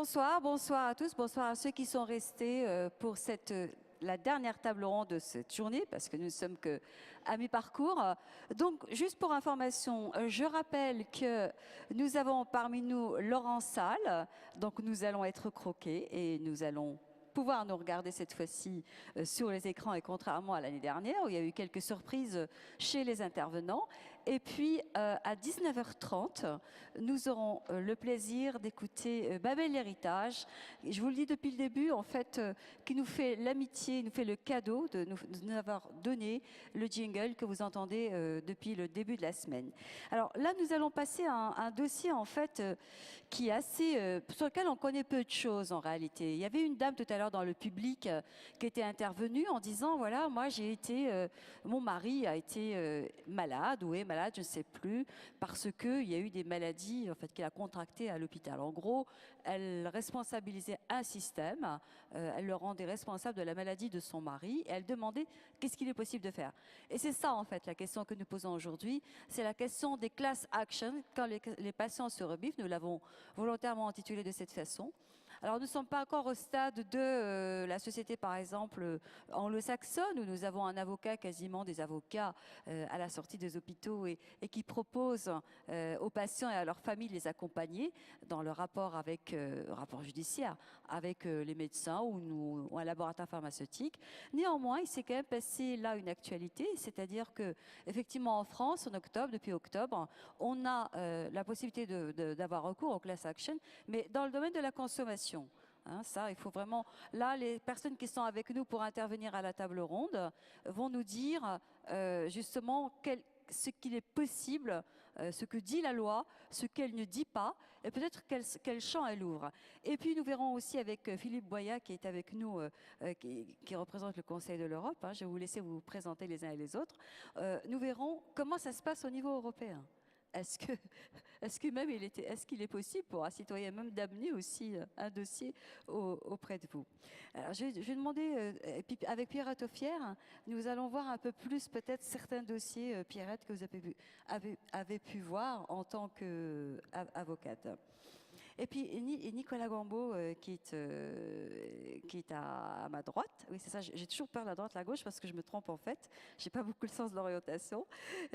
Bonsoir, bonsoir à tous, bonsoir à ceux qui sont restés pour la dernière table ronde de cette journée, parce que nous ne sommes que à mi-parcours. Donc, juste pour information, je rappelle que nous avons parmi nous Laurent Salle, donc nous allons être croqués et nous allons pouvoir nous regarder cette fois-ci sur les écrans, et contrairement à l'année dernière où il y a eu quelques surprises chez les intervenants. Et puis à 19h30, nous aurons le plaisir d'écouter Babel l'héritage. Je vous le dis depuis le début, en fait, qui nous fait l'amitié, nous fait le cadeau de nous avoir donné le jingle que vous entendez depuis le début de la semaine. Alors là, nous allons passer à un dossier en fait qui est assez, sur lequel on connaît peu de choses en réalité. Il y avait une dame tout à l'heure dans le public qui était intervenue en disant voilà, moi j'ai été, mon mari a été malade ou est malade, je ne sais plus, parce qu'il y a eu des maladies en fait qu'elle a contractées à l'hôpital. En gros, elle responsabilisait un système, elle le rendait responsable de la maladie de son mari et elle demandait qu'est-ce qu'il est possible de faire. Et c'est ça en fait la question que nous posons aujourd'hui, c'est la question des class actions quand les patients se rebiffent. Nous l'avons volontairement intitulé de cette façon. Alors, nous ne sommes pas encore au stade de la société, par exemple, anglo-saxonne, où nous avons un avocat, quasiment des avocats à la sortie des hôpitaux et qui proposent aux patients et à leurs familles de les accompagner dans le rapport avec rapport judiciaire avec les médecins ou un laboratoire pharmaceutique. Néanmoins, il s'est quand même passé là une actualité, c'est-à-dire que effectivement en France, en octobre, depuis octobre, on a la possibilité d'avoir recours au class action, mais dans le domaine de la consommation. Hein, ça, il faut vraiment... Là, les personnes qui sont avec nous pour intervenir à la table ronde vont nous dire justement ce qu'il est possible, ce que dit la loi, ce qu'elle ne dit pas, et peut-être quel champ elle ouvre. Et puis nous verrons aussi avec Philippe Boya, qui est avec nous, qui représente le Conseil de l'Europe, hein, je vais vous laisser vous présenter les uns et les autres, nous verrons comment ça se passe au niveau européen. Est-ce qu'il est possible pour un citoyen même d'amener aussi un dossier auprès de vous? Alors, je vais demander, et puis avec Pierrette Offière, nous allons voir un peu plus peut-être certains dossiers, Pierrette, que vous avez pu voir en tant qu'avocate. Et puis Nicolas Gambeau qui est à ma droite. Oui, c'est ça, j'ai toujours peur de la droite, la gauche parce que je me trompe en fait. J'ai pas beaucoup le sens de l'orientation.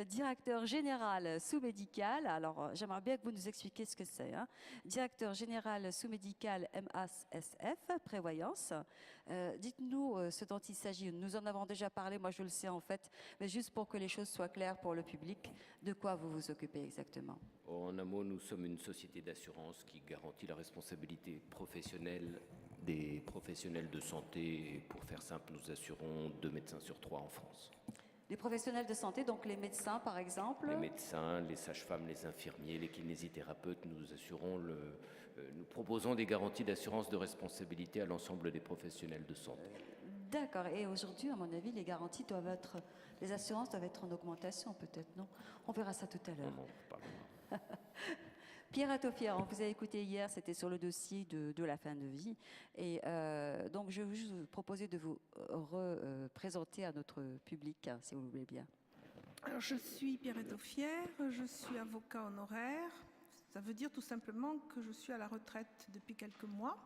Directeur général sous-médical. Alors, j'aimerais bien que vous nous expliquiez ce que c'est. Hein. Directeur général sous-médical MASSF, prévoyance. Dites-nous ce dont il s'agit. Nous en avons déjà parlé, moi je le sais en fait, mais juste pour que les choses soient claires pour le public, de quoi vous vous occupez exactement? En un mot, nous sommes une société d'assurance qui garantit la responsabilité professionnelle des professionnels de santé. Et pour faire simple, nous assurons 2 médecins sur 3 en France. Les professionnels de santé, donc les médecins par exemple? Les médecins, les sages-femmes, les infirmiers, les kinésithérapeutes, nous proposons des garanties d'assurance de responsabilité à l'ensemble des professionnels de santé. D'accord. Et aujourd'hui, à mon avis, les assurances doivent être en augmentation, peut-être, non? On verra ça tout à l'heure. On en reparlera. Pierre Atoffière, on vous a écouté hier, c'était sur le dossier de la fin de vie. Et donc, je vais juste vous proposer de vous représenter à notre public, hein, si vous le voulez bien. Alors, je suis Pierrette Offière, je suis avocat honoraire. Ça veut dire tout simplement que je suis à la retraite depuis quelques mois.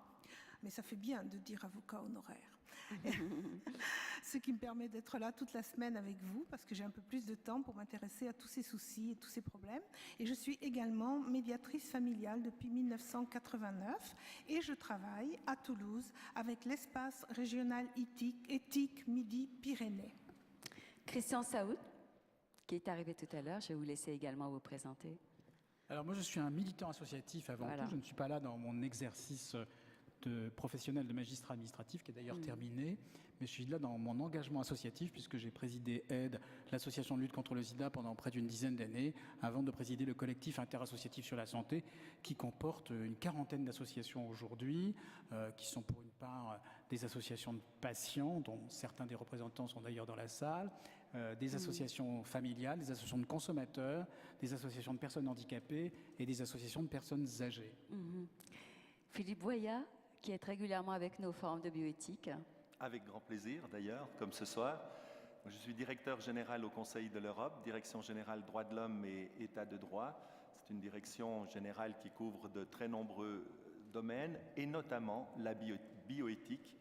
Mais ça fait bien de dire avocat honoraire. Ce qui me permet d'être là toute la semaine avec vous, parce que j'ai un peu plus de temps pour m'intéresser à tous ces soucis et tous ces problèmes. Et je suis également médiatrice familiale depuis 1989. Et je travaille à Toulouse avec l'espace régional éthique Midi-Pyrénées. Christian Saoud, qui est arrivé tout à l'heure, je vais vous laisser également vous présenter. Alors moi, je suis un militant associatif avant tout. Je ne suis pas là dans mon exercice de professionnel de magistrat administratif, qui est d'ailleurs terminé, mais je suis là dans mon engagement associatif, puisque j'ai présidé AIDE, l'association de lutte contre le sida, pendant près d'une dizaine d'années, avant de présider le collectif interassociatif sur la santé, qui comporte une quarantaine d'associations aujourd'hui, qui sont pour une part des associations de patients, dont certains des représentants sont d'ailleurs dans la salle, des associations familiales, des associations de consommateurs, des associations de personnes handicapées et des associations de personnes âgées. Philippe Boya, qui est régulièrement avec nous au Forum de bioéthique. Avec grand plaisir d'ailleurs, comme ce soir. Je suis directeur général au Conseil de l'Europe, direction générale droits de l'homme et état de droit. C'est une direction générale qui couvre de très nombreux domaines, et notamment la bioéthique.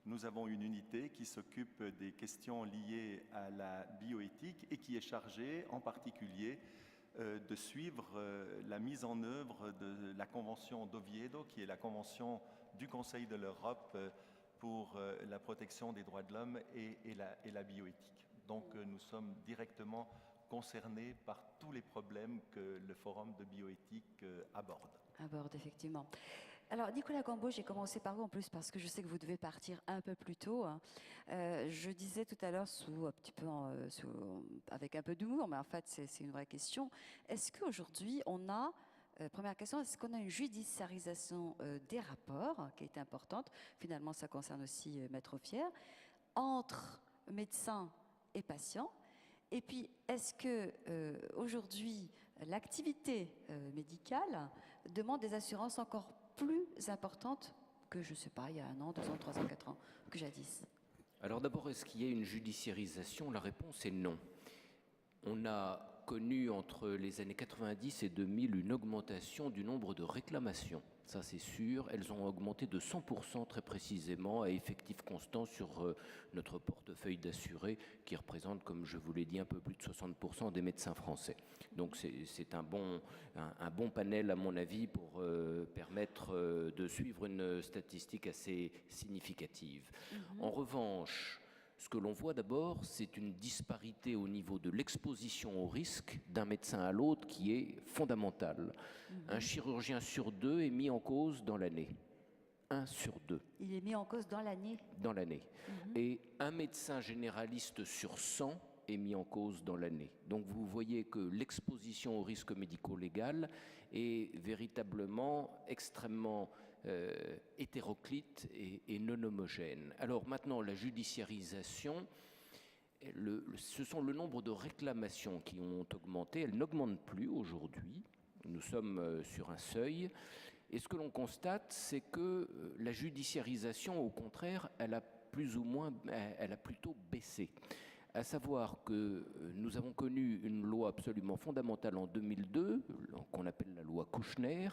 Nous avons une unité qui s'occupe des questions liées à la bioéthique et qui est chargée en particulier de suivre la mise en œuvre de la Convention d'Oviedo, qui est la Convention du Conseil de l'Europe pour la protection des droits de l'homme et la bioéthique. Donc nous sommes directement concernés par tous les problèmes que le Forum de bioéthique aborde. Aborde, effectivement. Alors, Nicolas Gambeau, j'ai commencé par vous en plus parce que je sais que vous devez partir un peu plus tôt. Je disais tout à l'heure, avec un peu d'humour, mais en fait, c'est une vraie question. Est-ce qu'aujourd'hui, on a, première question, est-ce qu'on a une judiciarisation des rapports qui est importante? Finalement, ça concerne aussi Maître Offière, entre médecins et patients. Et puis, est-ce que aujourd'hui, l'activité médicale demande des assurances encore plus importantes que, je ne sais pas, il y a 1 an, 2 ans, 3 ans, 4 ans, que jadis? Alors d'abord, est-ce qu'il y a une judiciarisation? La réponse est non. On a connu entre les années 90 et 2000 une augmentation du nombre de réclamations. Ça, c'est sûr. Elles ont augmenté de 100% très précisément à effectif constant sur notre portefeuille d'assurés qui représente, comme je vous l'ai dit, un peu plus de 60% des médecins français. Donc c'est un bon panel, à mon avis, pour permettre de suivre une statistique assez significative. En revanche, ce que l'on voit d'abord, c'est une disparité au niveau de l'exposition au risque d'un médecin à l'autre qui est fondamentale. Un chirurgien sur 2 est mis en cause dans l'année. 1 sur 2. Il est mis en cause dans l'année? Dans l'année. Et un médecin généraliste sur 100 est mis en cause dans l'année. Donc vous voyez que l'exposition au risque médico-légal est véritablement extrêmement hétéroclite et non homogène. Alors maintenant, la judiciarisation, ce sont le nombre de réclamations qui ont augmenté. Elles n'augmentent plus aujourd'hui. Nous sommes sur un seuil. Et ce que l'on constate, c'est que la judiciarisation, au contraire, elle a plutôt baissé. À savoir que nous avons connu une loi absolument fondamentale en 2002, qu'on appelle la loi Kouchner,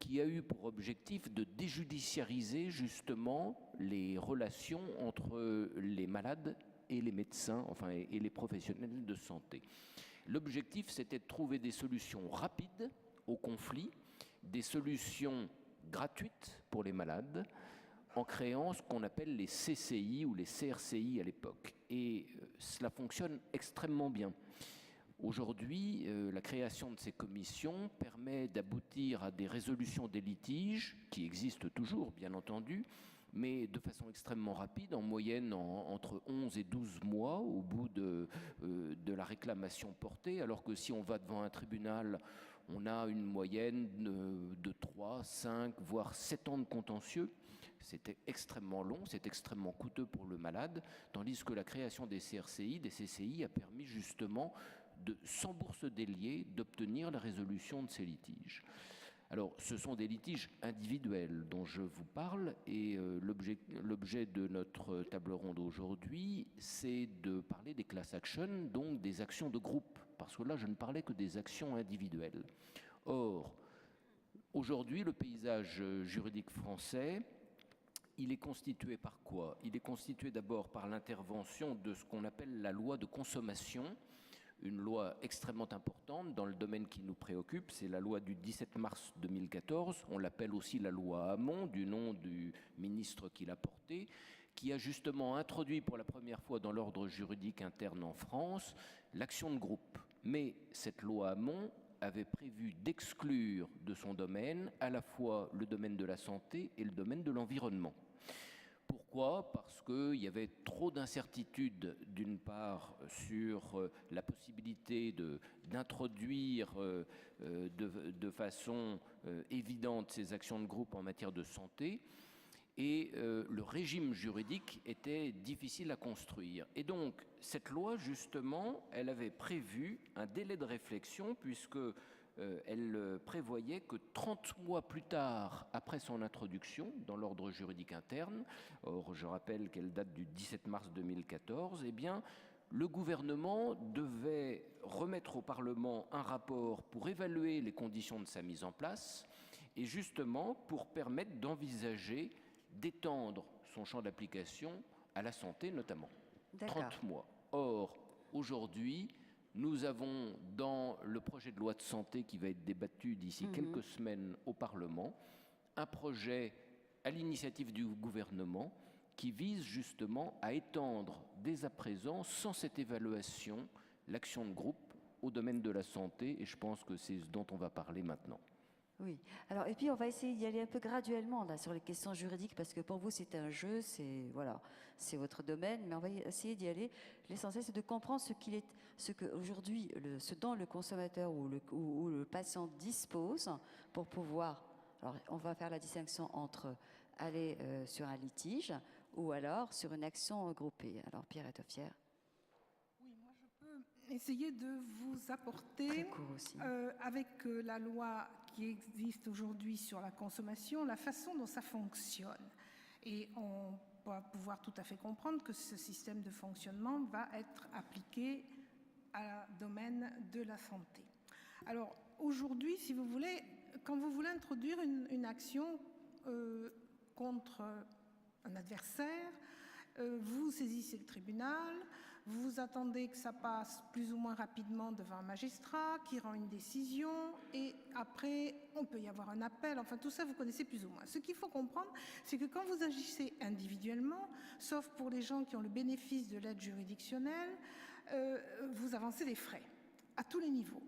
qui a eu pour objectif de déjudiciariser justement les relations entre les malades et les médecins, et les professionnels de santé. L'objectif, c'était de trouver des solutions rapides aux conflits, des solutions gratuites pour les malades, en créant ce qu'on appelle les CCI ou les CRCI à l'époque. Et cela fonctionne extrêmement bien. Aujourd'hui, la création de ces commissions permet d'aboutir à des résolutions des litiges, qui existent toujours, bien entendu, mais de façon extrêmement rapide, en moyenne entre 11 et 12 mois au bout de la réclamation portée, alors que si on va devant un tribunal, on a une moyenne de 3, 5, voire 7 ans de contentieux. C'est extrêmement long, c'est extrêmement coûteux pour le malade, tandis que la création des CRCI, des CCI a permis justement sans bourse déliée, d'obtenir la résolution de ces litiges. Alors, ce sont des litiges individuels dont je vous parle, et l'objet de notre table ronde aujourd'hui, c'est de parler des class actions, donc des actions de groupe, parce que là, je ne parlais que des actions individuelles. Or, aujourd'hui, le paysage juridique français, il est constitué par quoi? Il est constitué d'abord par l'intervention de ce qu'on appelle la loi de consommation, une loi extrêmement importante dans le domaine qui nous préoccupe, c'est la loi du 17 mars 2014, on l'appelle aussi la loi Hamon, du nom du ministre qui l'a portée, qui a justement introduit pour la première fois dans l'ordre juridique interne en France l'action de groupe. Mais cette loi Hamon avait prévu d'exclure de son domaine à la fois le domaine de la santé et le domaine de l'environnement. Pourquoi? Parce qu'il y avait trop d'incertitudes, d'une part, sur la possibilité d'introduire de façon évidente ces actions de groupe en matière de santé, et le régime juridique était difficile à construire. Et donc, cette loi, justement, elle avait prévu un délai de réflexion, puisque elle prévoyait que 30 mois plus tard, après son introduction dans l'ordre juridique interne, or je rappelle qu'elle date du 17 mars 2014, eh bien, le gouvernement devait remettre au Parlement un rapport pour évaluer les conditions de sa mise en place et justement pour permettre d'envisager d'étendre son champ d'application à la santé notamment. 30 mois. Or, aujourd'hui, nous avons dans le projet de loi de santé qui va être débattu d'ici quelques semaines au Parlement, un projet à l'initiative du gouvernement qui vise justement à étendre dès à présent, sans cette évaluation, l'action de groupe au domaine de la santé, et je pense que c'est ce dont on va parler maintenant. Oui. Alors, et puis on va essayer d'y aller un peu graduellement là, sur les questions juridiques, parce que pour vous c'est un jeu, c'est voilà, c'est votre domaine, mais on va essayer d'y aller. L'essentiel c'est de comprendre ce que aujourd'hui, ce dont le consommateur ou le patient dispose pour pouvoir. Alors, on va faire la distinction entre aller sur un litige ou alors sur une action groupée. Alors, Pierre Etoffière. Oui, moi je peux essayer de vous apporter, avec la loi qui existe aujourd'hui sur la consommation, la façon dont ça fonctionne. Et on va pouvoir tout à fait comprendre que ce système de fonctionnement va être appliqué au domaine de la santé. Alors, aujourd'hui, si vous voulez, quand vous voulez introduire une action contre un adversaire, vous saisissez le tribunal, vous attendez que ça passe plus ou moins rapidement devant un magistrat qui rend une décision et après, on peut y avoir un appel. Enfin, tout ça, vous connaissez plus ou moins. Ce qu'il faut comprendre, c'est que quand vous agissez individuellement, sauf pour les gens qui ont le bénéfice de l'aide juridictionnelle, vous avancez des frais à tous les niveaux.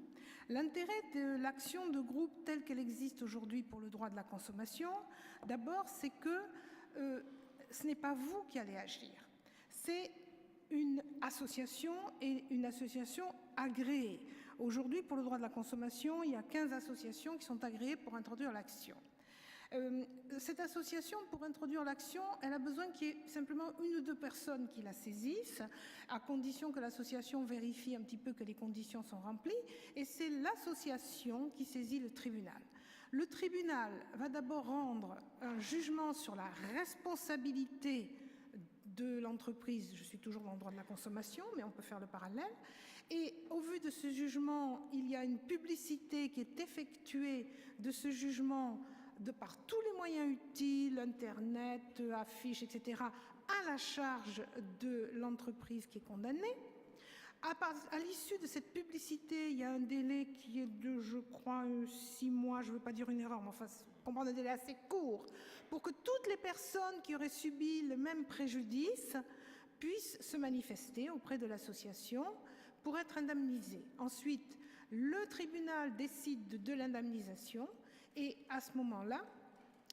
L'intérêt de l'action de groupe telle qu'elle existe aujourd'hui pour le droit de la consommation, d'abord, c'est que ce n'est pas vous qui allez agir. C'est une association et une association agréée. Aujourd'hui, pour le droit de la consommation, il y a 15 associations qui sont agréées pour introduire l'action. Cette association, pour introduire l'action, elle a besoin qu'il y ait simplement une ou deux personnes qui la saisissent, à condition que l'association vérifie un petit peu que les conditions sont remplies, et c'est l'association qui saisit le tribunal. Le tribunal va d'abord rendre un jugement sur la responsabilité de l'entreprise. Je suis toujours dans le droit de la consommation, mais on peut faire le parallèle. Et au vu de ce jugement, il y a une publicité qui est effectuée de ce jugement de par tous les moyens utiles, Internet, affiches, etc., à la charge de l'entreprise qui est condamnée. À l'issue de cette publicité, il y a un délai qui est de, je crois, 6 mois, je ne veux pas dire une erreur, mais enfin, on prend un délai assez court, pour que toutes les personnes qui auraient subi le même préjudice puissent se manifester auprès de l'association pour être indemnisées. Ensuite, le tribunal décide de l'indemnisation et à ce moment-là,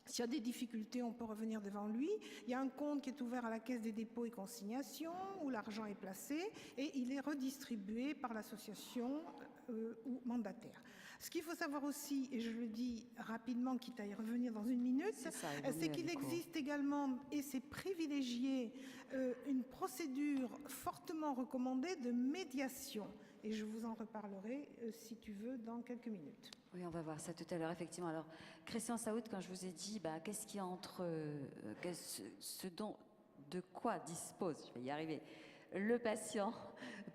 s'il y a des difficultés, on peut revenir devant lui. Il y a un compte qui est ouvert à la Caisse des dépôts et consignations où l'argent est placé et il est redistribué par l'association ou mandataire. Ce qu'il faut savoir aussi, et je le dis rapidement, quitte à y revenir dans une minute, c'est qu'il existe également, et c'est privilégié, une procédure fortement recommandée de médiation. Et je vous en reparlerai, si tu veux, dans quelques minutes. Oui, on va voir ça tout à l'heure, effectivement. Alors, Christian Saoud, quand je vous ai dit, qu'est-ce qui entre de quoi dispose, je vais y arriver, le patient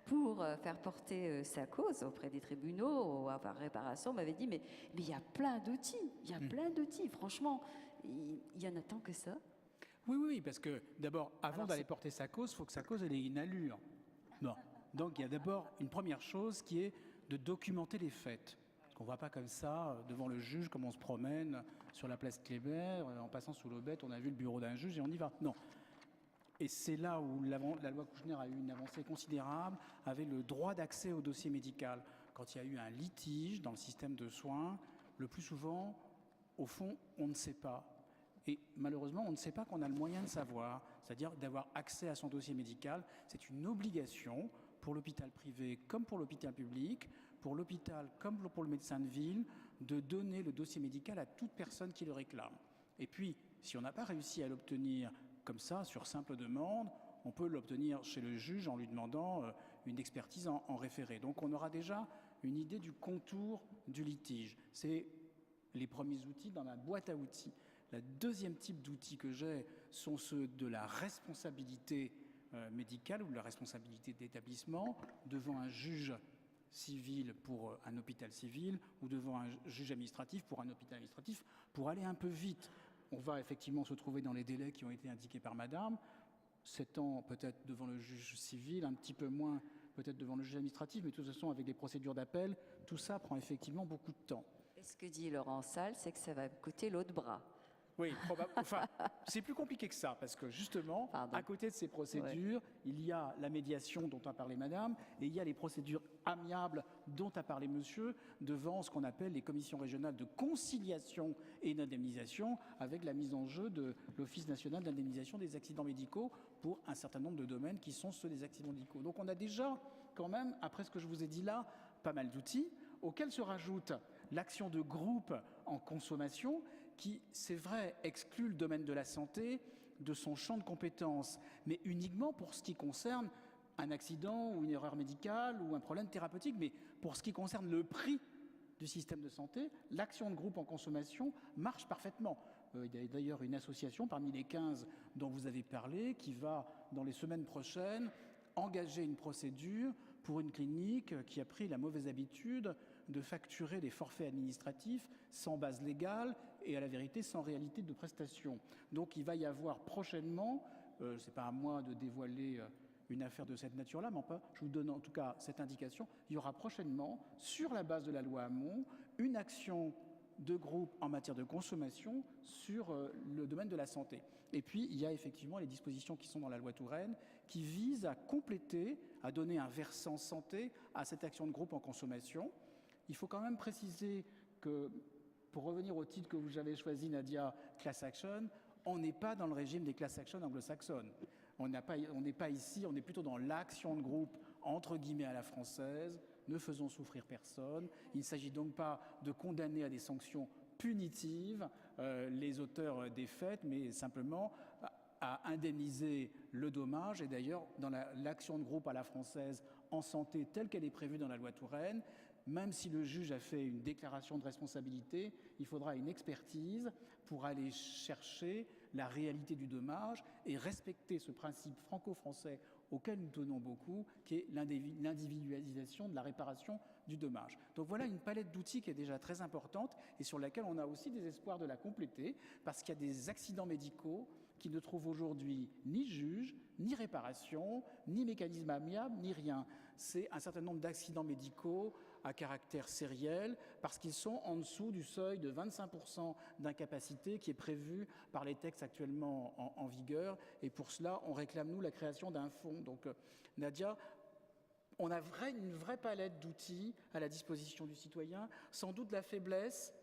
pour faire porter sa cause auprès des tribunaux ou avoir réparation, m'avait dit, mais il y a plein d'outils, franchement, il y en a tant que ça. Oui, parce que d'abord, avant d'aller porter sa cause, il faut que sa cause ait une allure. Bon. Donc il y a d'abord une première chose qui est de documenter les faits. On ne va pas comme ça devant le juge, comme on se promène sur la place Kléber, en passant sous l'aubette, on a vu le bureau d'un juge et on y va. Non. Et c'est là où la loi Kouchner a eu une avancée considérable, avec le droit d'accès au dossier médical. Quand il y a eu un litige dans le système de soins, le plus souvent, au fond, on ne sait pas. Et malheureusement, on ne sait pas qu'on a le moyen de savoir, c'est-à-dire d'avoir accès à son dossier médical. C'est une obligation pour l'hôpital privé comme pour l'hôpital public, pour l'hôpital comme pour le médecin de ville, de donner le dossier médical à toute personne qui le réclame. Et puis, si on n'a pas réussi à l'obtenir comme ça, sur simple demande, on peut l'obtenir chez le juge en lui demandant une expertise en référé. Donc on aura déjà une idée du contour du litige. C'est les premiers outils dans ma boîte à outils. Le deuxième type d'outils que j'ai sont ceux de la responsabilité médicale ou de la responsabilité d'établissement devant un juge civil pour un hôpital civil ou devant un juge administratif pour un hôpital administratif, pour aller un peu vite. On va effectivement se trouver dans les délais qui ont été indiqués par Madame, 7 ans peut-être devant le juge civil, un petit peu moins peut-être devant le juge administratif, mais de toute façon avec les procédures d'appel, tout ça prend effectivement beaucoup de temps. Et ce que dit Laurent Salles, c'est que ça va coûter l'autre bras. Oui, enfin, c'est plus compliqué que ça, parce que justement, à côté de ces procédures, il y a la médiation dont a parlé Madame, et il y a les procédures amiables dont a parlé Monsieur, devant ce qu'on appelle les commissions régionales de conciliation et d'indemnisation, avec la mise en jeu de l'Office national d'indemnisation des accidents médicaux pour un certain nombre de domaines qui sont ceux des accidents médicaux. Donc on a déjà, quand même, après ce que je vous ai dit là, pas mal d'outils, auxquels se rajoute l'action de groupe en consommation, qui, c'est vrai, exclut le domaine de la santé de son champ de compétences, mais uniquement pour ce qui concerne un accident ou une erreur médicale ou un problème thérapeutique. Mais pour ce qui concerne le prix du système de santé, l'action de groupe en consommation marche parfaitement. Il y a d'ailleurs une association parmi les 15 dont vous avez parlé qui va, dans les semaines prochaines, engager une procédure pour une clinique qui a pris la mauvaise habitude de facturer des forfaits administratifs sans base légale et à la vérité sans réalité de prestation. Donc il va y avoir prochainement, ce n'est pas à moi de dévoiler une affaire de cette nature-là, mais enfin, je vous donne en tout cas cette indication, il y aura prochainement, sur la base de la loi Hamon, une action de groupe en matière de consommation sur le domaine de la santé. Et puis, il y a effectivement les dispositions qui sont dans la loi Touraine qui visent à compléter, à donner un versant santé à cette action de groupe en consommation. Il faut quand même préciser que, pour revenir au titre que vous avez choisi, Nadia, Class Action, on n'est pas dans le régime des Class Action anglo-saxonnes. On n'est pas ici, on est plutôt dans l'action de groupe, entre guillemets, à la française, ne faisons souffrir personne. Il ne s'agit donc pas de condamner à des sanctions punitives les auteurs des faits, mais simplement à indemniser le dommage. Et d'ailleurs, dans l'action de groupe à la française en santé telle qu'elle est prévue dans la loi Touraine, même si le juge a fait une déclaration de responsabilité, il faudra une expertise pour aller chercher la réalité du dommage et respecter ce principe franco-français auquel nous tenons beaucoup, qui est l'individualisation de la réparation du dommage. Donc voilà une palette d'outils qui est déjà très importante et sur laquelle on a aussi des espoirs de la compléter, parce qu'il y a des accidents médicaux qui ne trouvent aujourd'hui ni juge, ni réparation, ni mécanisme amiable, ni rien. C'est un certain nombre d'accidents médicaux à caractère sériel, parce qu'ils sont en dessous du seuil de 25% d'incapacité qui est prévu par les textes actuellement en vigueur. Et pour cela, on réclame, nous, la création d'un fonds. Donc, Nadia, on a une vraie palette d'outils à la disposition du citoyen. Sans doute la faiblesse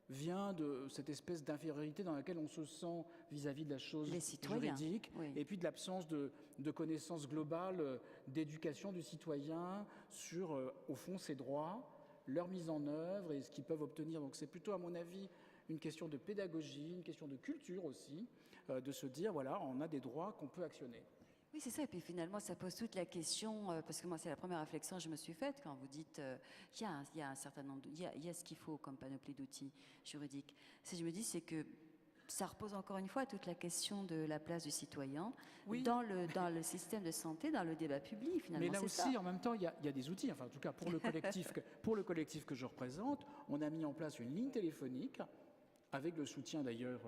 vient de cette espèce d'infériorité dans laquelle on se sent vis-à-vis de la chose juridique, oui. Et puis de l'absence de connaissance globale d'éducation du citoyen sur, au fond, ses droits, leur mise en œuvre et ce qu'ils peuvent obtenir. Donc c'est plutôt, à mon avis, une question de pédagogie, une question de culture aussi, de se dire, voilà, on a des droits qu'on peut actionner. Oui, c'est ça. Et puis finalement, ça pose toute la question, parce que moi, c'est la première réflexion que je me suis faite quand vous dites qu'il y a un certain nombre, il y a ce qu'il faut comme panoplie d'outils juridiques. Je me dis, c'est que ça repose encore une fois toute la question de la place du citoyen dans le système de santé, dans le débat public, finalement. Mais là aussi, en même temps, il y a des outils. Enfin, en tout cas, pour le collectif que je représente, on a mis en place une ligne téléphonique, avec le soutien d'ailleurs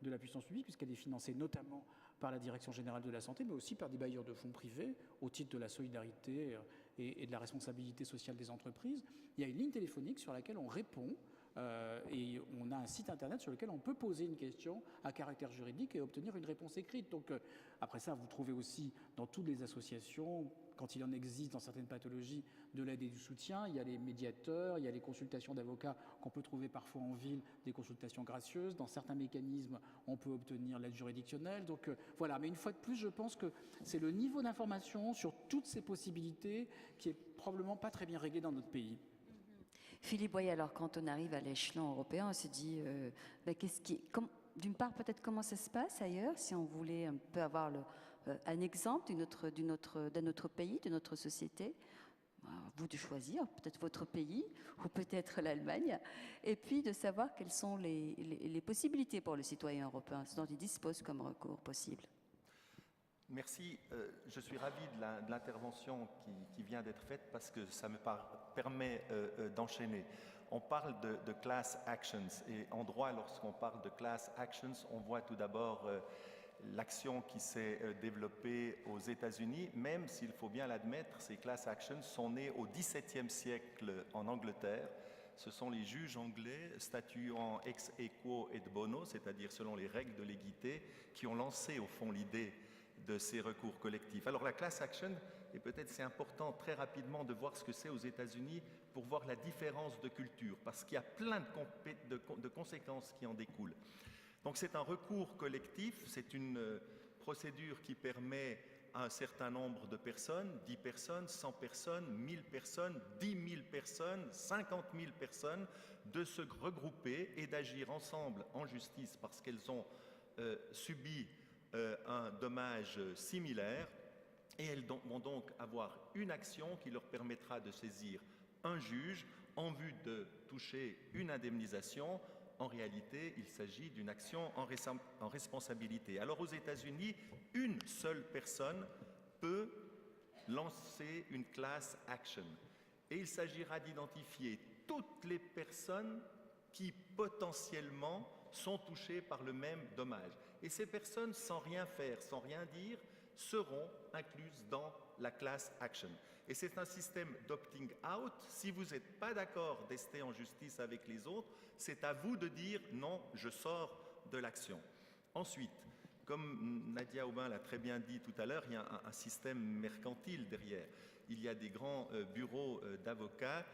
de la puissance publique, puisqu'elle est financée notamment par la Direction générale de la santé, mais aussi par des bailleurs de fonds privés, au titre de la solidarité et de la responsabilité sociale des entreprises. Il y a une ligne téléphonique sur laquelle on répond, et on a un site internet sur lequel on peut poser une question à caractère juridique et obtenir une réponse écrite. Donc après ça, vous trouvez aussi dans toutes les associations, quand il en existe dans certaines pathologies, de l'aide et du soutien. Il y a les médiateurs, il y a les consultations d'avocats qu'on peut trouver parfois en ville, des consultations gracieuses. Dans certains mécanismes, on peut obtenir l'aide juridictionnelle. Donc voilà, mais une fois de plus, je pense que c'est le niveau d'information sur toutes ces possibilités qui est probablement pas très bien réglé dans notre pays. Philippe Boyer, alors quand on arrive à l'échelon européen, on se dit, d'une part peut-être comment ça se passe ailleurs, si on voulait un peu avoir un exemple d'un autre pays, de notre société, vous de choisir peut-être votre pays ou peut-être l'Allemagne, et puis de savoir quelles sont les possibilités pour le citoyen européen, ce dont il dispose comme recours possible. Merci. Je suis ravi de l'intervention qui vient d'être faite parce que ça me permet d'enchaîner. On parle de class actions et en droit, lorsqu'on parle de class actions, on voit tout d'abord l'action qui s'est développée aux États-Unis, même s'il faut bien l'admettre, ces class actions sont nées au XVIIe siècle en Angleterre. Ce sont les juges anglais statuant ex aequo et bono, c'est-à-dire selon les règles de l'équité, qui ont lancé au fond l'idée de ces recours collectifs. Alors la class action, et peut-être c'est important très rapidement de voir ce que c'est aux États-Unis pour voir la différence de culture, parce qu'il y a plein de conséquences qui en découlent. Donc c'est un recours collectif, c'est une procédure qui permet à un certain nombre de personnes, 10 personnes, 100 personnes, 1000 personnes, 10 000 personnes, 50 000 personnes, de se regrouper et d'agir ensemble en justice parce qu'elles ont subi un dommage similaire et elles vont donc avoir une action qui leur permettra de saisir un juge en vue de toucher une indemnisation. En réalité, il s'agit d'une action en responsabilité. Alors aux États-Unis, une seule personne peut lancer une class action et il s'agira d'identifier toutes les personnes qui potentiellement sont touchées par le même dommage. Et ces personnes, sans rien faire, sans rien dire, seront incluses dans la class action. Et c'est un système d'opting out. Si vous n'êtes pas d'accord d'ester en justice avec les autres, c'est à vous de dire non, je sors de l'action. Ensuite, comme Nadia Aubin l'a très bien dit tout à l'heure, il y a un système mercantile derrière. Il y a des grands bureaux d'avocats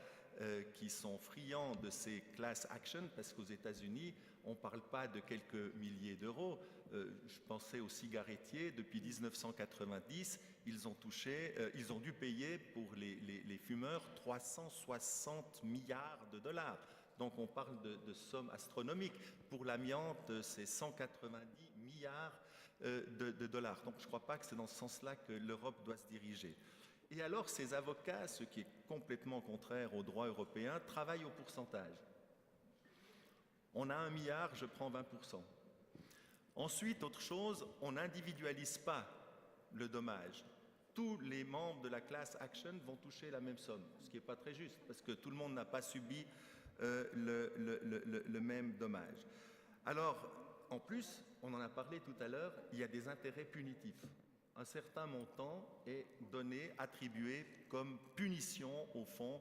qui sont friands de ces class actions parce qu'aux États-Unis, on ne parle pas de quelques milliers d'euros. Je pensais aux cigarettiers. Depuis 1990, ils ont dû payer pour les fumeurs 360 milliards de dollars. Donc on parle de sommes astronomiques. Pour l'amiante, c'est 190 milliards de dollars. Donc je ne crois pas que c'est dans ce sens-là que l'Europe doit se diriger. Et alors ces avocats, ce qui est complètement contraire au droit européen, travaillent au pourcentage. On a 1 milliard, je prends 20%. Ensuite, autre chose, on n'individualise pas le dommage. Tous les membres de la class action vont toucher la même somme, ce qui n'est pas très juste, parce que tout le monde n'a pas subi le même dommage. Alors, en plus, on en a parlé tout à l'heure, il y a des intérêts punitifs. Un certain montant est donné, attribué comme punition, au fond,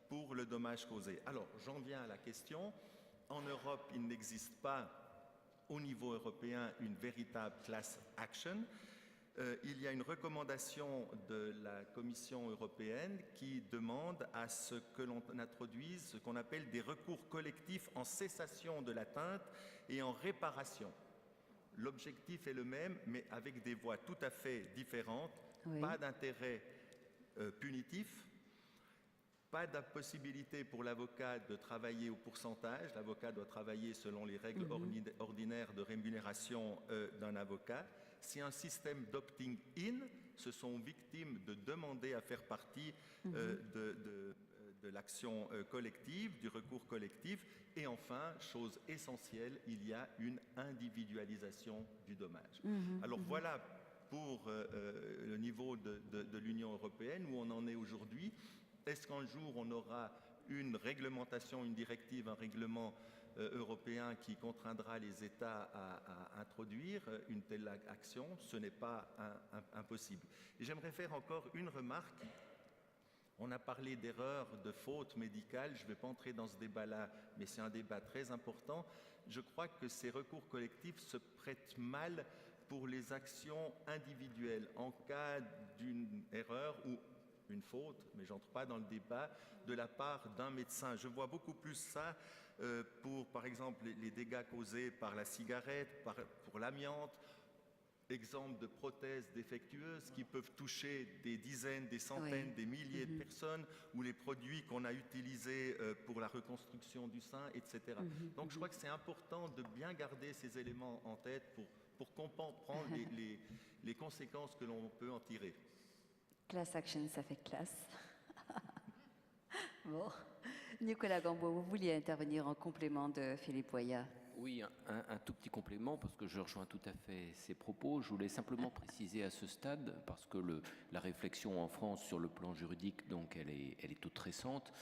pour le dommage causé. Alors, j'en viens à la question. En Europe, il n'existe pas, au niveau européen, une véritable class action. Il y a une recommandation de la Commission européenne qui demande à ce que l'on introduise ce qu'on appelle des recours collectifs en cessation de l'atteinte et en réparation. L'objectif est le même, mais avec des voies tout à fait différentes. Oui. Pas d'intérêt punitif, pas de possibilité pour l'avocat de travailler au pourcentage. L'avocat doit travailler selon les règles ordinaires de rémunération d'un avocat. C'est un système d'opting in. Ce sont victimes de demander à faire partie de l'action collective, du recours collectif. Et enfin, chose essentielle, il y a une individualisation du dommage. Alors voilà pour le niveau de l'Union européenne, où on en est aujourd'hui. Est-ce qu'un jour on aura une réglementation, une directive, un règlement européen qui contraindra les États à introduire une telle action? Ce n'est pas impossible. Et j'aimerais faire encore une remarque. On a parlé d'erreurs, de fautes médicales. Je ne vais pas entrer dans ce débat-là, mais c'est un débat très important. Je crois que ces recours collectifs se prêtent mal pour les actions individuelles. En cas d'une erreur ou une faute, mais je n'entre pas dans le débat, de la part d'un médecin. Je vois beaucoup plus ça pour, par exemple, les dégâts causés par la cigarette, pour l'amiante, exemple de prothèses défectueuses qui peuvent toucher des dizaines, des centaines, des milliers de personnes, ou les produits qu'on a utilisés pour la reconstruction du sein, etc. Donc je crois que c'est important de bien garder ces éléments en tête pour comprendre les conséquences que l'on peut en tirer. Class action, ça fait classe. Bon. Nicolas Gamboa, vous vouliez intervenir en complément de Philippe Boya. Oui, un tout petit complément, parce que je rejoins tout à fait ces propos. Je voulais simplement préciser à ce stade, parce que la réflexion en France sur le plan juridique, donc elle est toute récente.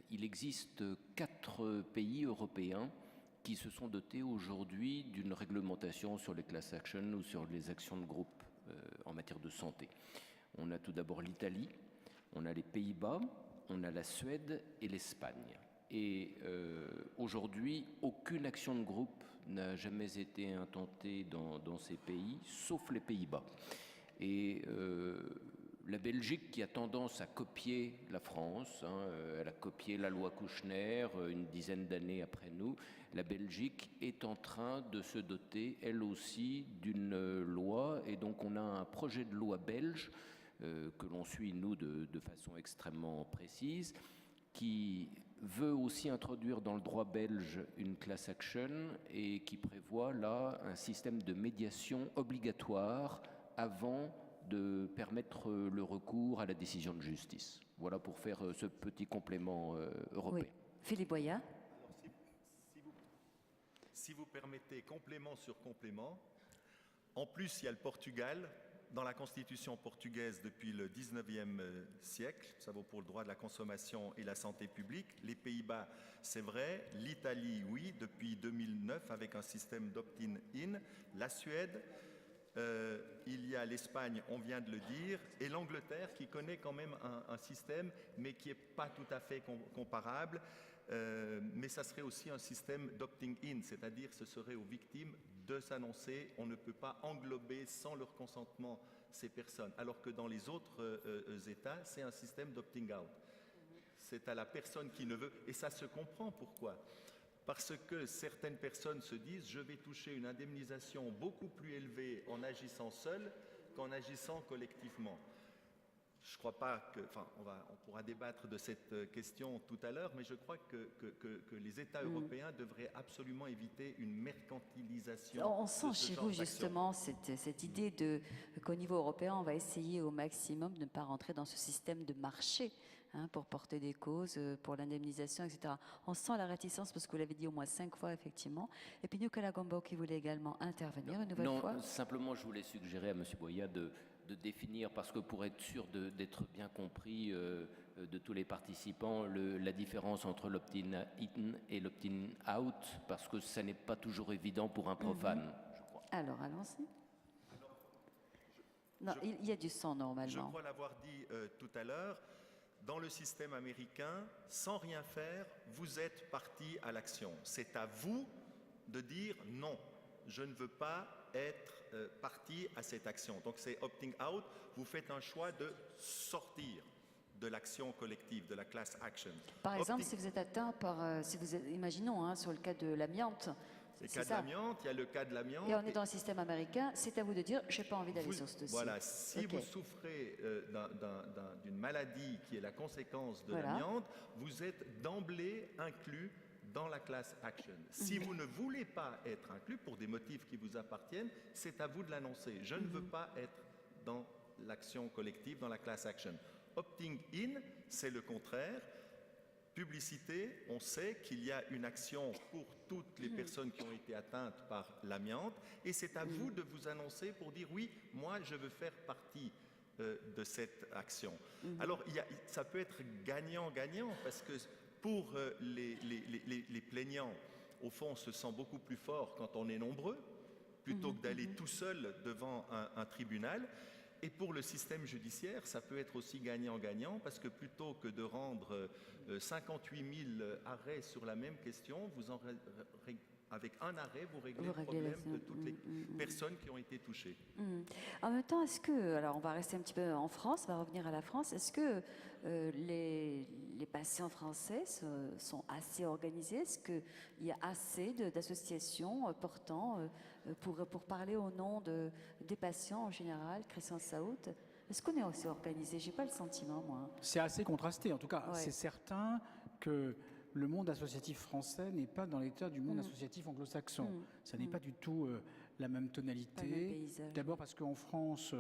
Il existe 4 pays européens qui se sont dotés aujourd'hui d'une réglementation sur les class actions ou sur les actions de groupe en matière de santé. On a tout d'abord l'Italie, on a les Pays-Bas, on a la Suède et l'Espagne. Et aujourd'hui, aucune action de groupe n'a jamais été intentée dans ces pays, sauf les Pays-Bas. Et la Belgique, qui a tendance à copier la France, elle a copié la loi Kouchner une dizaine d'années après nous, la Belgique est en train de se doter, elle aussi, d'une loi. Et donc on a un projet de loi belge que l'on suit, nous, de façon extrêmement précise, qui veut aussi introduire dans le droit belge une class action et qui prévoit là un système de médiation obligatoire avant de permettre le recours à la décision de justice. Voilà pour faire ce petit complément européen. Oui. Philippe Boya. Si vous permettez, complément sur complément, en plus il y a le Portugal. Dans la constitution portugaise depuis le 19e siècle, ça vaut pour le droit de la consommation et la santé publique. Les Pays-Bas, c'est vrai. L'Italie, oui, depuis 2009 avec un système d'opt-in. La Suède, il y a l'Espagne, on vient de le dire, et l'Angleterre qui connaît quand même un système, mais qui n'est pas tout à fait comparable. Mais ça serait aussi un système d'opting-in, c'est-à-dire ce serait aux victimes de s'annoncer. On ne peut pas englober sans leur consentement ces personnes, alors que dans les autres États, c'est un système d'opting-out. C'est à la personne qui ne veut, et ça se comprend pourquoi. Parce que certaines personnes se disent « je vais toucher une indemnisation beaucoup plus élevée en agissant seul qu'en agissant collectivement ». Je ne crois pas que, enfin, on pourra débattre de cette question tout à l'heure, mais je crois que les États européens devraient absolument éviter une mercantilisation. On sent chez vous justement cette idée qu'au niveau européen, on va essayer au maximum de ne pas rentrer dans ce système de marché pour porter des causes, pour l'indemnisation, etc. On sent la réticence parce que vous l'avez dit au moins 5 fois, effectivement. Et puis Nicolas Gombault qui voulait également intervenir une nouvelle fois. Non, simplement, je voulais suggérer à M. Boya de définir, parce que pour être sûr d'être bien compris de tous les participants, la différence entre l'opt-in et l'opt-in out, parce que ça n'est pas toujours évident pour un profane, je crois. Alors, allons-y. Non, il y a du son normalement. Je crois l'avoir dit tout à l'heure. Dans le système américain, sans rien faire, vous êtes parti à l'action. C'est à vous de dire non, je ne veux pas être partie à cette action. Donc c'est opting out, vous faites un choix de sortir de l'action collective, de la class action. Par exemple, si vous êtes atteint par, imaginons, sur le cas de l'amiante. Le cas de l'amiante, il y a le cas de l'amiante. Et on est dans le système américain, c'est à vous de dire, je n'ai pas envie d'aller sur ce dossier. Voilà, si vous souffrez d'une maladie qui est la conséquence de l'amiante, vous êtes d'emblée inclus dans la class action. Si vous ne voulez pas être inclus pour des motifs qui vous appartiennent, c'est à vous de l'annoncer. Je ne veux pas être dans l'action collective, dans la class action. Opting in, c'est le contraire. Publicité, on sait qu'il y a une action pour toutes les personnes qui ont été atteintes par l'amiante et c'est à vous de vous annoncer pour dire oui, moi je veux faire partie de cette action. Alors ça peut être gagnant-gagnant parce que pour les plaignants, au fond, on se sent beaucoup plus fort quand on est nombreux plutôt que d'aller tout seul devant un tribunal. Et pour le système judiciaire, ça peut être aussi gagnant-gagnant parce que plutôt que de rendre 58 000 arrêts sur la même question, avec un arrêt, vous réglez le problème de toutes les personnes qui ont été touchées. En même temps, est-ce que, alors on va rester un petit peu en France, on va revenir à la France, est-ce que les patients français sont assez organisés? Est-ce qu'il y a assez d'associations portant pour parler au nom des patients en général, Christian Saout? Est-ce qu'on est assez organisé? J'ai pas le sentiment, moi. C'est assez contrasté. En tout cas, Ouais. c'est certain que le monde associatif français n'est pas dans l'état du monde associatif anglo-saxon. Ça n'est pas du tout la même tonalité. Pas le même paysage. D'abord parce qu'en France,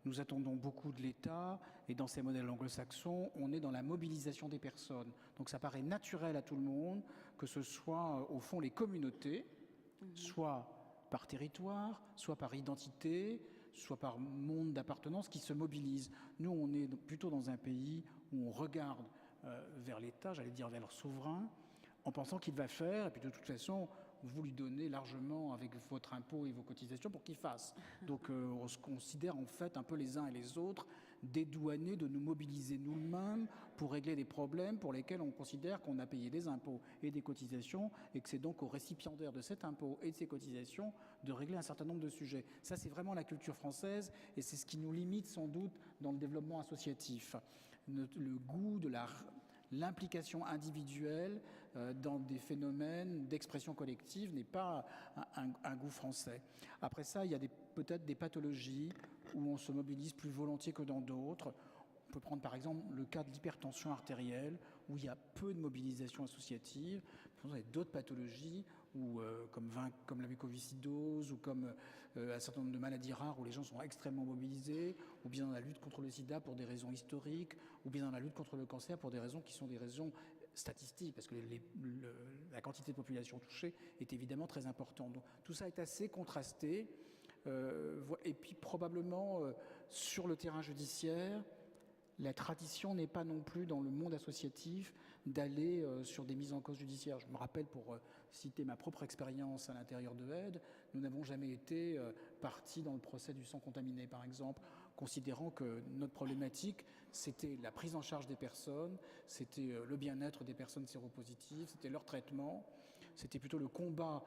nous attendons beaucoup de l'État, et dans ces modèles anglo-saxons, on est dans la mobilisation des personnes. Donc ça paraît naturel à tout le monde que ce soit, au fond, les communautés soit par territoire, soit par identité, soit par monde d'appartenance qui se mobilise. Nous, on est plutôt dans un pays où on regarde vers l'État, j'allais dire vers le souverain, en pensant qu'il va faire, et puis de toute façon, vous lui donnez largement avec votre impôt et vos cotisations pour qu'il fasse. Donc on se considère en fait un peu les uns et les autres dédouanés de nous mobiliser nous-mêmes pour régler des problèmes pour lesquels on considère qu'on a payé des impôts et des cotisations et que c'est donc aux récipiendaires de cet impôt et de ces cotisations de régler un certain nombre de sujets. Ça, c'est vraiment la culture française et c'est ce qui nous limite sans doute dans le développement associatif. Le goût de l'implication individuelle dans des phénomènes d'expression collective n'est pas un goût français. Après ça, il y a peut-être des pathologies où on se mobilise plus volontiers que dans d'autres. On peut prendre par exemple le cas de l'hypertension artérielle, où il y a peu de mobilisation associative. Il y a d'autres pathologies, où, comme la mucoviscidose, ou comme un certain nombre de maladies rares où les gens sont extrêmement mobilisés, ou bien dans la lutte contre le sida pour des raisons historiques, ou bien dans la lutte contre le cancer pour des raisons qui sont des raisons statistiques, parce que la quantité de population touchée est évidemment très importante. Donc, tout ça est assez contrasté. Et puis probablement sur le terrain judiciaire, la tradition n'est pas non plus dans le monde associatif d'aller sur des mises en cause judiciaires. Je me rappelle, pour citer ma propre expérience à l'intérieur de Aide, nous n'avons jamais été partis dans le procès du sang contaminé, par exemple, considérant que notre problématique, c'était la prise en charge des personnes, c'était le bien-être des personnes séropositives, c'était leur traitement. C'était plutôt le combat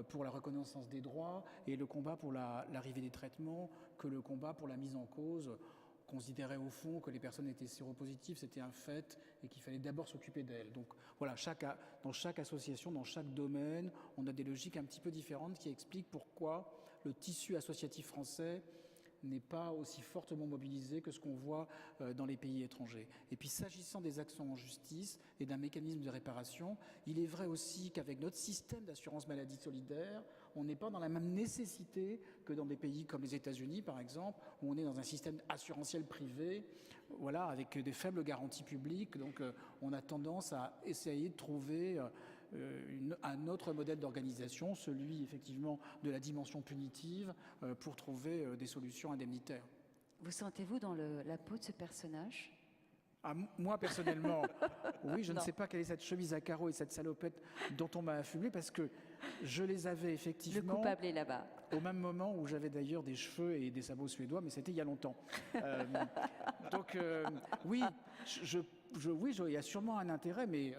pour la reconnaissance des droits et le combat pour l'arrivée des traitements que le combat pour la mise en cause. On considérait au fond que les personnes étaient séropositives, c'était un fait et qu'il fallait d'abord s'occuper d'elles. Donc voilà, dans chaque association, dans chaque domaine, on a des logiques un petit peu différentes qui expliquent pourquoi le tissu associatif français n'est pas aussi fortement mobilisé que ce qu'on voit dans les pays étrangers. Et puis s'agissant des actions en justice et d'un mécanisme de réparation, il est vrai aussi qu'avec notre système d'assurance maladie solidaire, on n'est pas dans la même nécessité que dans des pays comme les États-Unis, par exemple, où on est dans un système assurantiel privé, voilà, avec des faibles garanties publiques. Donc on a tendance à essayer de trouver un autre modèle d'organisation, celui effectivement de la dimension punitive, pour trouver des solutions indemnitaires. Vous sentez-vous dans la peau de ce personnage ? Moi, personnellement, oui, je ne sais pas quelle est cette chemise à carreaux et cette salopette dont on m'a affublé, parce que je les avais effectivement... Le coupable est là-bas. Au même moment où j'avais d'ailleurs des cheveux et des sabots suédois, mais c'était il y a longtemps. Donc, oui, oui, il y a sûrement un intérêt, mais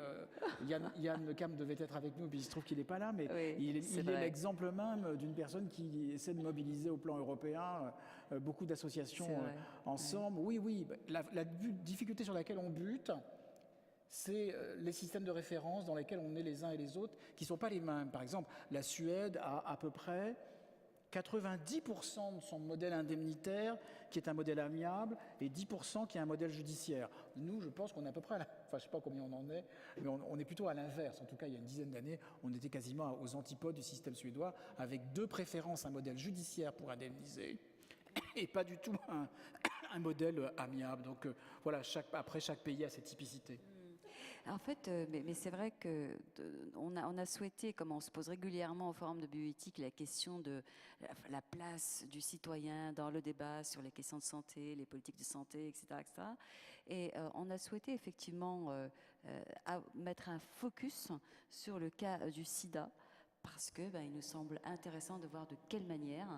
Yann Le Cam devait être avec nous, puis il se trouve qu'il n'est pas là, mais oui, il est l'exemple même d'une personne qui essaie de mobiliser au plan européen beaucoup d'associations ensemble. Ouais. Oui, la difficulté sur laquelle on bute, c'est les systèmes de référence dans lesquels on est les uns et les autres, qui ne sont pas les mêmes. Par exemple, la Suède a à peu près 90% de son modèle indemnitaire qui est un modèle amiable et 10% qui est un modèle judiciaire. Nous, je pense qu'on est à peu près, enfin je ne sais pas combien on en est, mais on est plutôt à l'inverse. En tout cas, il y a une dizaine d'années, on était quasiment aux antipodes du système suédois, avec deux préférences, un modèle judiciaire pour indemniser et pas du tout un modèle amiable. Donc voilà, après chaque pays a ses typicités. En fait, mais c'est vrai qu'on a souhaité, comme on se pose régulièrement au Forum de bioéthique, la question de la place du citoyen dans le débat sur les questions de santé, les politiques de santé, etc. etc. Et on a souhaité effectivement mettre un focus sur le cas du sida, parce que il nous semble intéressant de voir de quelle manière,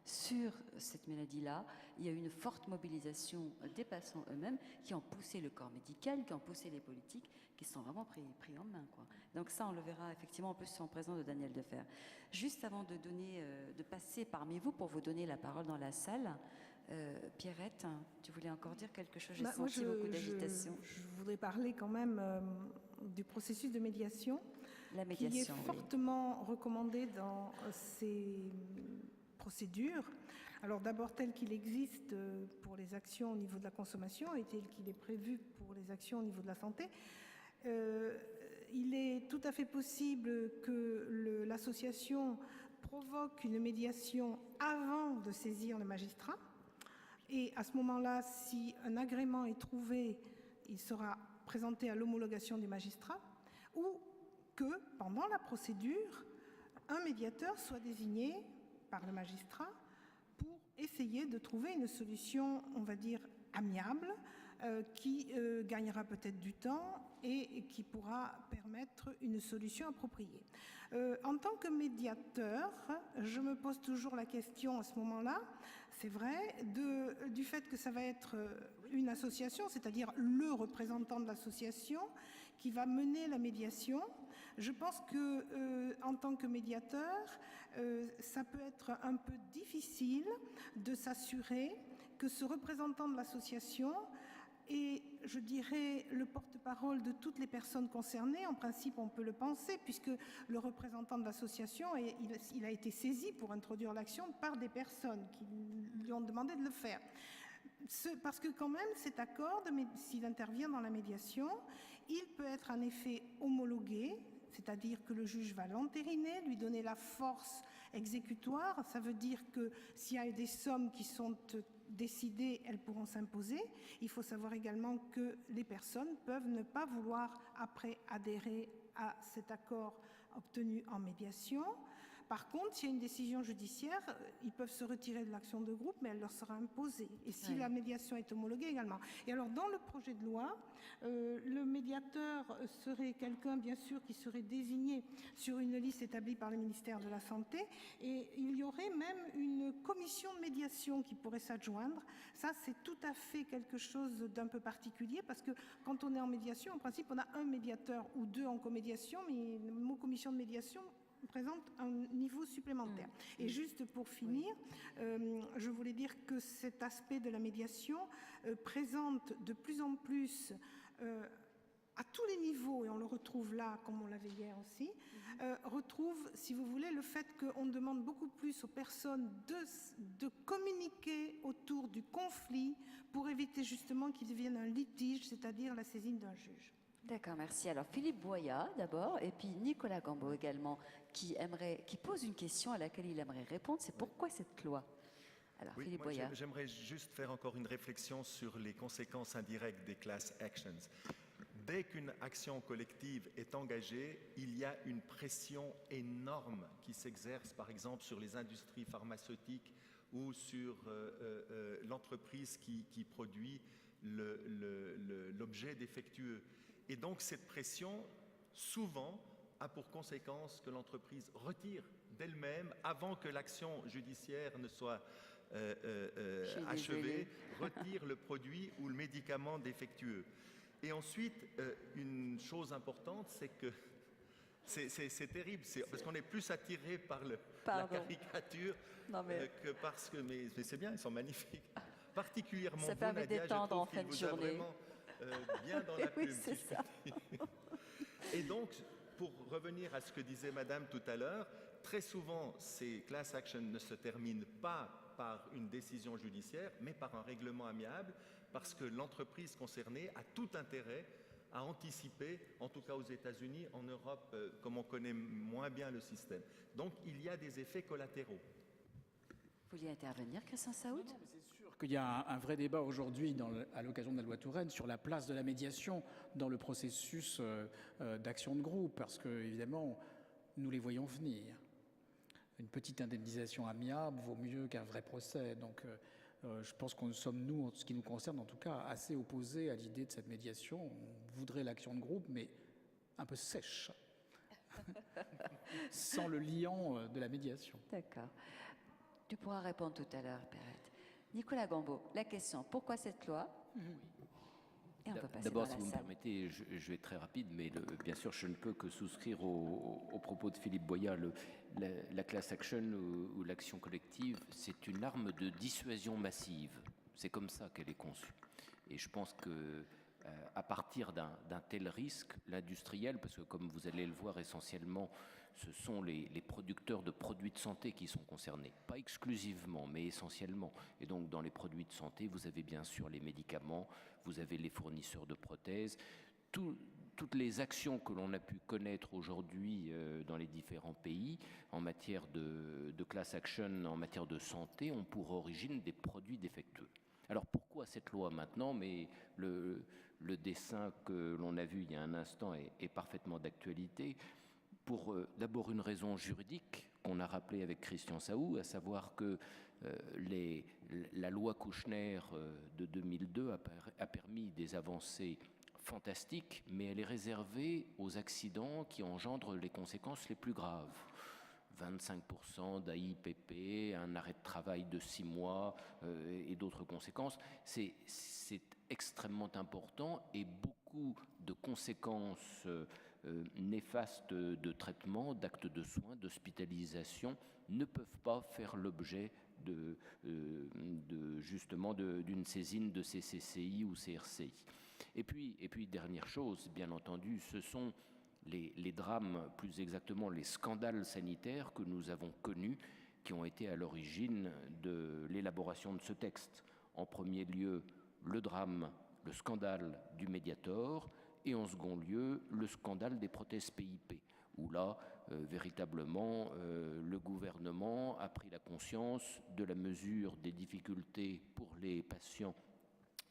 sur cette maladie-là, il y a eu une forte mobilisation des patients eux-mêmes qui ont poussé le corps médical, qui ont poussé les politiques, qui sont vraiment pris en main, quoi. Donc ça, on le verra effectivement en plus en présence de Daniel Defer. Juste avant de passer parmi vous pour vous donner la parole dans la salle, Pierrette, tu voulais encore dire quelque chose? J'ai senti beaucoup d'agitation. Je voudrais parler quand même du processus de médiation, la médiation qui est fortement recommandé dans ces procédures. Alors d'abord tel qu'il existe pour les actions au niveau de la consommation et tel qu'il est prévu pour les actions au niveau de la santé. Il est tout à fait possible que l'association provoque une médiation avant de saisir le magistrat. Et à ce moment-là, si un agrément est trouvé, il sera présenté à l'homologation du magistrat, ou que pendant la procédure, un médiateur soit désigné par le magistrat pour essayer de trouver une solution, on va dire, amiable, qui gagnera peut-être du temps et qui pourra permettre une solution appropriée. En tant que médiateur, je me pose toujours la question à ce moment-là, c'est vrai, du fait que ça va être une association, c'est-à-dire le représentant de l'association qui va mener la médiation. Je pense que, en tant que médiateur, ça peut être un peu difficile de s'assurer que ce représentant de l'association est, je dirais, le porte-parole de toutes les personnes concernées. En principe, on peut le penser, puisque le représentant de l'association, il a été saisi pour introduire l'action par des personnes qui lui ont demandé de le faire. Parce que quand même, cet accord, s'il intervient dans la médiation, il peut être en effet homologué, c'est-à-dire que le juge va l'entériner, lui donner la force exécutoire. Ça veut dire que s'il y a des sommes qui sont décidées, elles pourront s'imposer. Il faut savoir également que les personnes peuvent ne pas vouloir après adhérer à cet accord obtenu en médiation. Par contre, s'il y a une décision judiciaire, ils peuvent se retirer de l'action de groupe, mais elle leur sera imposée. Et si la médiation est homologuée également. Et alors, dans le projet de loi, le médiateur serait quelqu'un, bien sûr, qui serait désigné sur une liste établie par le ministère de la Santé. Et il y aurait même une commission de médiation qui pourrait s'adjoindre. Ça, c'est tout à fait quelque chose d'un peu particulier, parce que quand on est en médiation, en principe, on a un médiateur ou deux en comédiation, mais le mot commission de médiation présente un niveau supplémentaire. Et juste pour finir, je voulais dire que cet aspect de la médiation présente de plus en plus à tous les niveaux, et on le retrouve là, comme on l'avait hier aussi, retrouve, si vous voulez, le fait qu'on demande beaucoup plus aux personnes de communiquer autour du conflit pour éviter justement qu'il devienne un litige, c'est-à-dire la saisine d'un juge. D'accord, merci. Alors Philippe Boya d'abord, et puis Nicolas Gambo également, qui pose une question à laquelle il aimerait répondre, c'est pourquoi cette loi? Alors Oui, Philippe moi, Boya. j'aimerais juste faire encore une réflexion sur les conséquences indirectes des class actions. Dès qu'une action collective est engagée, il y a une pression énorme qui s'exerce, par exemple, sur les industries pharmaceutiques ou sur l'entreprise qui produit l'objet défectueux. Et donc cette pression, souvent, a pour conséquence que l'entreprise retire d'elle-même, avant que l'action judiciaire ne soit achevée, retire le produit ou le médicament défectueux. Et ensuite, une chose importante, c'est que c'est terrible, parce qu'on est plus attiré par la caricature que parce que... Mais c'est bien, ils sont magnifiques. Particulièrement ça vous, permet Nadia, d'étendre en je fin trouve de qu'il vous a journée. vraiment bien dans la plume. Oui, c'est ça. Et donc, pour revenir à ce que disait Madame tout à l'heure, très souvent, ces class actions ne se terminent pas par une décision judiciaire, mais par un règlement amiable, parce que l'entreprise concernée a tout intérêt à anticiper, en tout cas aux États-Unis, en Europe, comme on connaît moins bien le système. Donc, il y a des effets collatéraux. Vous vouliez intervenir, Christian Saoud? C'est sûr qu'il y a un vrai débat aujourd'hui, à l'occasion de la loi Touraine, sur la place de la médiation dans le processus d'action de groupe, parce que, évidemment, nous les voyons venir. Une petite indemnisation amiable vaut mieux qu'un vrai procès. Donc, je pense qu'on sommes, nous, en ce qui nous concerne, en tout cas, assez opposés à l'idée de cette médiation. On voudrait l'action de groupe, mais un peu sèche, sans le liant de la médiation. D'accord. Tu pourras répondre tout à l'heure, Perrette. Nicolas Gambo, la question, pourquoi cette loi? Et on peut passer D'abord, dans si la vous me salle. permettez, je vais être très rapide, mais bien sûr, je ne peux que souscrire aux propos de Philippe Boya. La class action ou l'action collective, c'est une arme de dissuasion massive. C'est comme ça qu'elle est conçue. Et je pense que à partir d'un tel risque, l'industriel, parce que comme vous allez le voir essentiellement, ce sont les producteurs de produits de santé qui sont concernés. Pas exclusivement, mais essentiellement. Et donc, dans les produits de santé, vous avez bien sûr les médicaments, vous avez les fournisseurs de prothèses. Toutes les actions que l'on a pu connaître aujourd'hui dans les différents pays en matière de class action, en matière de santé, ont pour origine des produits défectueux. Alors pourquoi cette loi maintenant? Mais le dessin que l'on a vu il y a un instant est parfaitement d'actualité. pour d'abord une raison juridique qu'on a rappelée avec Christian Saou, à savoir que la loi Kouchner de 2002 a permis des avancées fantastiques, mais elle est réservée aux accidents qui engendrent les conséquences les plus graves. 25% d'AIPP, un arrêt de travail de 6 mois et d'autres conséquences. C'est extrêmement important et beaucoup de conséquences néfastes de traitement, d'actes de soins, d'hospitalisation ne peuvent pas faire l'objet justement d'une saisine de CCCI ou CRCI. Et puis dernière chose, bien entendu, ce sont les drames, plus exactement les scandales sanitaires que nous avons connus, qui ont été à l'origine de l'élaboration de ce texte. En premier lieu, le scandale du Mediator, et en second lieu, le scandale des prothèses PIP, où là, véritablement, le gouvernement a pris la conscience de la mesure des difficultés pour les patients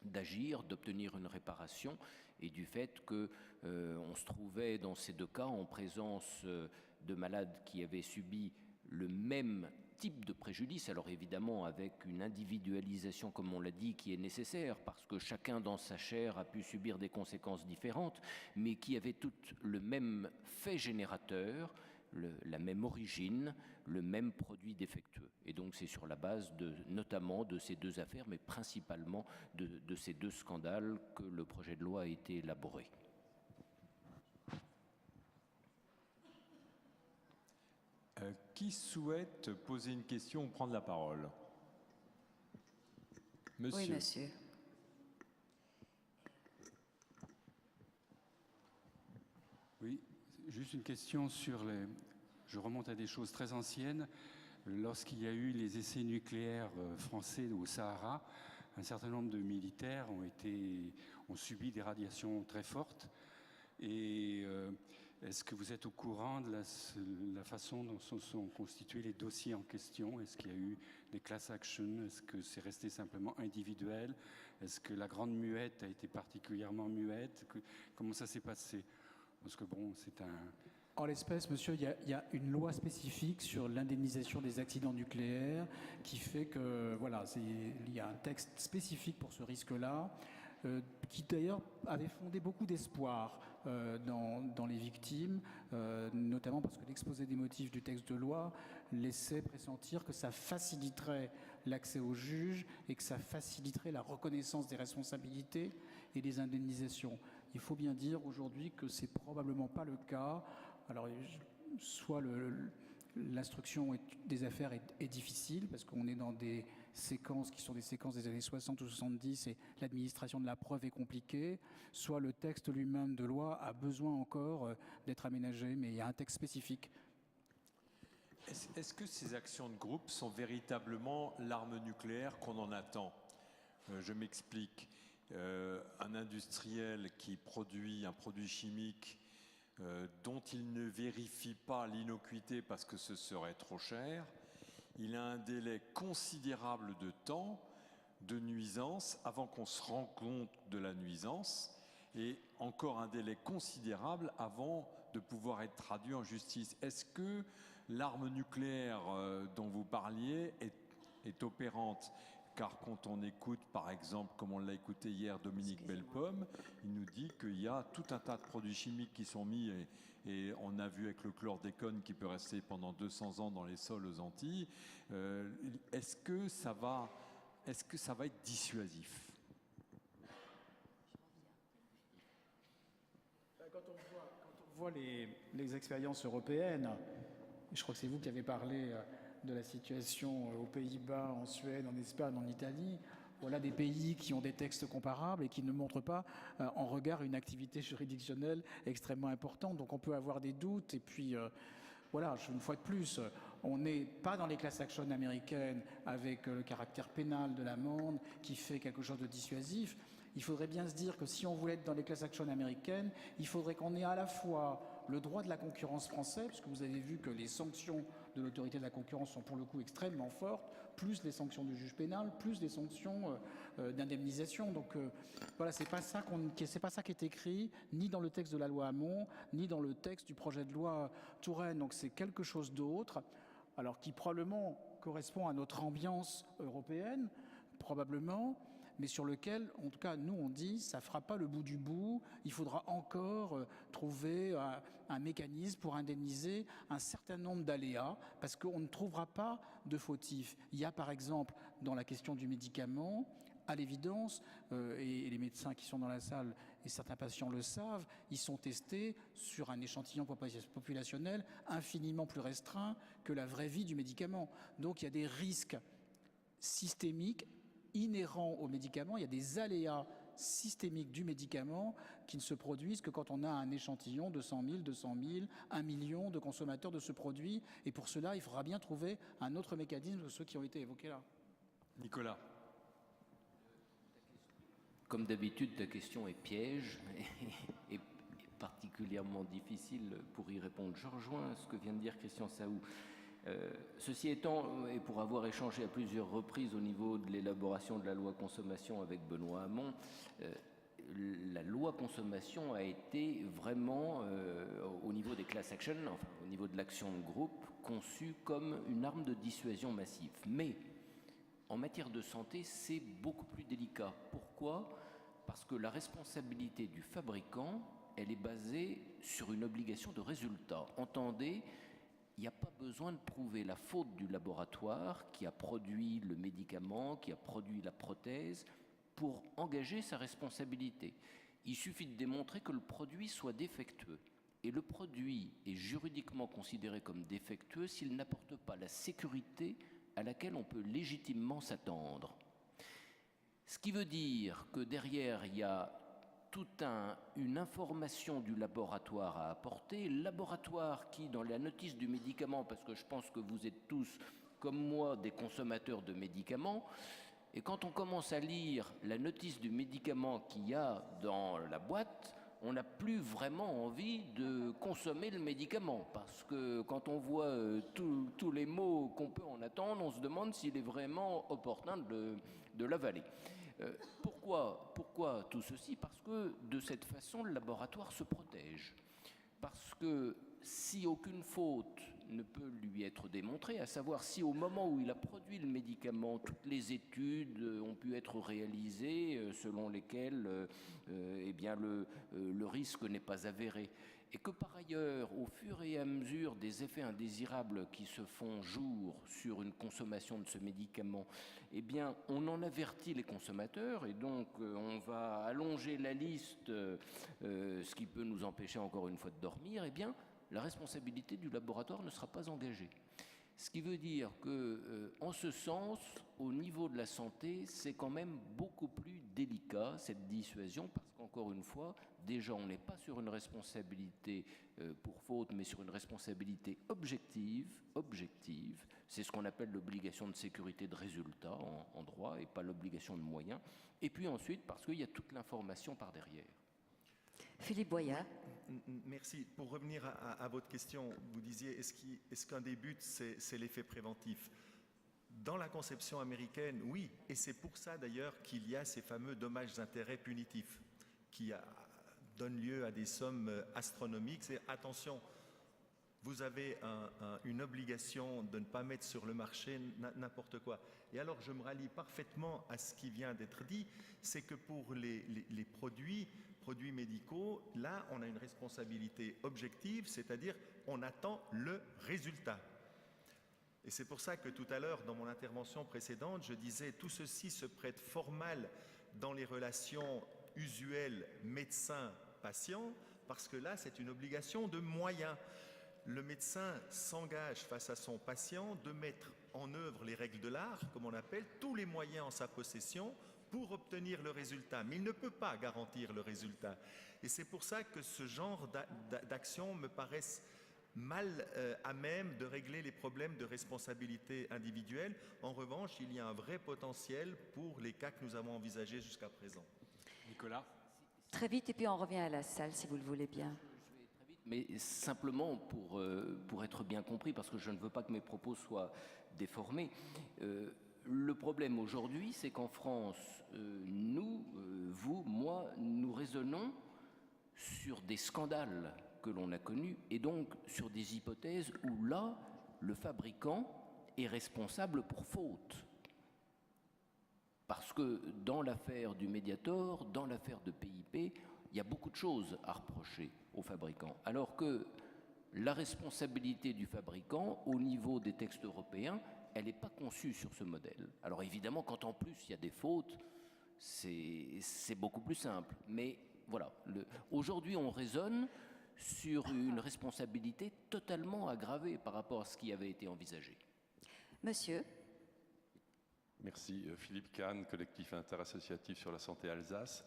d'agir, d'obtenir une réparation, et du fait qu'on se trouvait dans ces deux cas en présence de malades qui avaient subi le même type de préjudice, alors évidemment avec une individualisation, comme on l'a dit, qui est nécessaire, parce que chacun dans sa chair a pu subir des conséquences différentes, mais qui avaient toutes le même fait générateur, la même origine, le même produit défectueux. Et donc c'est sur la base notamment de ces deux affaires, mais principalement de ces deux scandales que le projet de loi a été élaboré. Qui souhaite poser une question ou prendre la parole? Monsieur. Oui, monsieur. Oui, juste une question sur les... Je remonte à des choses très anciennes. Lorsqu'il y a eu les essais nucléaires français au Sahara, un certain nombre de militaires ont subi des radiations très fortes. Et est-ce que vous êtes au courant de la façon dont sont constitués les dossiers en question? Est-ce qu'il y a eu des class actions? Est-ce que c'est resté simplement individuel? Est-ce que la grande muette a été particulièrement muette? Comment ça s'est passé? Parce que bon, c'est un... En l'espèce, monsieur, il y a une loi spécifique sur l'indemnisation des accidents nucléaires qui fait que, voilà, il y a un texte spécifique pour ce risque-là, qui d'ailleurs avait fondé beaucoup d'espoir dans les victimes, notamment parce que l'exposé des motifs du texte de loi laissait pressentir que ça faciliterait l'accès aux juges et que ça faciliterait la reconnaissance des responsabilités et des indemnisations. Il faut bien dire aujourd'hui que c'est probablement pas le cas. Alors, soit l'instruction des affaires est difficile, parce qu'on est dans des séquences qui sont des séquences des années 60 ou 70 et l'administration de la preuve est compliquée, soit le texte lui-même de loi a besoin encore d'être aménagé, mais il y a un texte spécifique. Est-ce que ces actions de groupe sont véritablement l'arme nucléaire qu'on en attend? Je m'explique. Un industriel qui produit un produit chimique dont il ne vérifie pas l'innocuité parce que ce serait trop cher, il a un délai considérable de temps de nuisance avant qu'on se rende compte de la nuisance, et encore un délai considérable avant de pouvoir être traduit en justice. Est-ce que l'arme nucléaire dont vous parliez est opérante? Car quand on écoute, par exemple, comme on l'a écouté hier, Dominique Bellepomme, il nous dit qu'il y a tout un tas de produits chimiques qui sont mis, et on a vu avec le chlordécone qui peut rester pendant 200 ans dans les sols aux Antilles. Est-ce que ça va être dissuasif? Quand on voit les expériences européennes, je crois que c'est vous qui avez parlé de la situation aux Pays-Bas, en Suède, en Espagne, en Italie. Voilà des pays qui ont des textes comparables et qui ne montrent pas en regard une activité juridictionnelle extrêmement importante. Donc on peut avoir des doutes. Et puis, voilà, une fois de plus, on n'est pas dans les class actions américaines avec le caractère pénal de l'amende qui fait quelque chose de dissuasif. Il faudrait bien se dire que si on voulait être dans les class actions américaines, il faudrait qu'on ait à la fois le droit de la concurrence français, puisque vous avez vu que les sanctions de l'autorité de la concurrence sont pour le coup extrêmement fortes, plus les sanctions du juge pénal, plus les sanctions d'indemnisation. Donc voilà, c'est pas ça qui est écrit ni dans le texte de la loi Hamon, ni dans le texte du projet de loi Touraine. Donc c'est quelque chose d'autre, alors qui probablement correspond à notre ambiance européenne, probablement, mais sur lequel, en tout cas, nous, on dit, ça ne fera pas le bout du bout. Il faudra encore trouver un mécanisme pour indemniser un certain nombre d'aléas, parce qu'on ne trouvera pas de fautifs. Il y a, par exemple, dans la question du médicament, à l'évidence, et les médecins qui sont dans la salle et certains patients le savent, ils sont testés sur un échantillon populationnel infiniment plus restreint que la vraie vie du médicament. Donc il y a des risques systémiques inhérents au médicament, il y a des aléas systémiques du médicament qui ne se produisent que quand on a un échantillon de 100 000, 200 000, 1 million de consommateurs de ce produit. Et pour cela, il faudra bien trouver un autre mécanisme que ceux qui ont été évoqués là. Nicolas. Comme d'habitude, ta question est piège et particulièrement difficile pour y répondre. Je rejoins ce que vient de dire Christian Saou. Ceci étant, et pour avoir échangé à plusieurs reprises au niveau de l'élaboration de la loi consommation avec Benoît Hamon, la loi consommation a été vraiment, au niveau des class action, enfin, au niveau de l'action de groupe, conçue comme une arme de dissuasion massive. Mais en matière de santé, c'est beaucoup plus délicat. Pourquoi ? Parce que la responsabilité du fabricant, elle est basée sur une obligation de résultat. Entendez, il n'y a pas besoin de prouver la faute du laboratoire qui a produit le médicament, qui a produit la prothèse, pour engager sa responsabilité. Il suffit de démontrer que le produit soit défectueux. Et le produit est juridiquement considéré comme défectueux s'il n'apporte pas la sécurité à laquelle on peut légitimement s'attendre. Ce qui veut dire que derrière, il y a toute une information du laboratoire à apporter. Le laboratoire qui, dans la notice du médicament, parce que je pense que vous êtes tous, comme moi, des consommateurs de médicaments, et quand on commence à lire la notice du médicament qu'il y a dans la boîte, on n'a plus vraiment envie de consommer le médicament, parce que quand on voit tous les mots qu'on peut en attendre, on se demande s'il est vraiment opportun de l'avaler. Pourquoi tout ceci ? Parce que de cette façon, le laboratoire se protège. Parce que si aucune faute ne peut lui être démontrée, à savoir si au moment où il a produit le médicament, toutes les études ont pu être réalisées selon lesquelles eh bien le risque n'est pas avéré, et que par ailleurs, au fur et à mesure des effets indésirables qui se font jour sur une consommation de ce médicament, eh bien, on en avertit les consommateurs, et donc on va allonger la liste, ce qui peut nous empêcher encore une fois de dormir, eh bien, la responsabilité du laboratoire ne sera pas engagée. Ce qui veut dire que, en ce sens, au niveau de la santé, c'est quand même beaucoup plus délicat, cette dissuasion, parce qu'encore une fois, déjà, on n'est pas sur une responsabilité pour faute, mais sur une responsabilité objective. C'est ce qu'on appelle l'obligation de sécurité de résultat en droit, et pas l'obligation de moyens. Et puis ensuite, parce qu'il y a toute l'information par derrière. Philippe Boyat. Merci. Pour revenir à votre question, vous disiez, est-ce qu'un des buts, c'est l'effet préventif ? Dans la conception américaine, oui. Et c'est pour ça, d'ailleurs, qu'il y a ces fameux dommages-intérêts punitifs qui donnent lieu à des sommes astronomiques. C'est, attention, vous avez une obligation de ne pas mettre sur le marché n'importe quoi. Et alors, je me rallie parfaitement à ce qui vient d'être dit, c'est que pour les produits médicaux, là, on a une responsabilité objective, c'est-à-dire on attend le résultat. Et c'est pour ça que tout à l'heure, dans mon intervention précédente, je disais tout ceci se prête fort mal dans les relations usuelles médecin-patient, parce que là, c'est une obligation de moyens. Le médecin s'engage face à son patient de mettre en œuvre les règles de l'art, comme on appelle, tous les moyens en sa possession pour obtenir le résultat. Mais il ne peut pas garantir le résultat. Et c'est pour ça que ce genre d'actions me paraissent mal à même de régler les problèmes de responsabilité individuelle. En revanche, il y a un vrai potentiel pour les cas que nous avons envisagés jusqu'à présent. Nicolas ? Très vite, et puis on revient à la salle, si vous le voulez bien. Je vais très vite, Mais simplement pour être bien compris, parce que je ne veux pas que mes propos soient déformés, le problème aujourd'hui, c'est qu'en France, nous, vous, moi, nous raisonnons sur des scandales que l'on a connus et donc sur des hypothèses où là, le fabricant est responsable pour faute. Parce que dans l'affaire du Mediator, dans l'affaire de PIP, il y a beaucoup de choses à reprocher aux fabricants. Alors que la responsabilité du fabricant, au niveau des textes européens, elle n'est pas conçue sur ce modèle. Alors évidemment, quand en plus il y a des fautes, c'est beaucoup plus simple. Mais voilà, aujourd'hui on raisonne sur une responsabilité totalement aggravée par rapport à ce qui avait été envisagé. Monsieur. Merci. Philippe Kahn, collectif interassociatif sur la santé Alsace.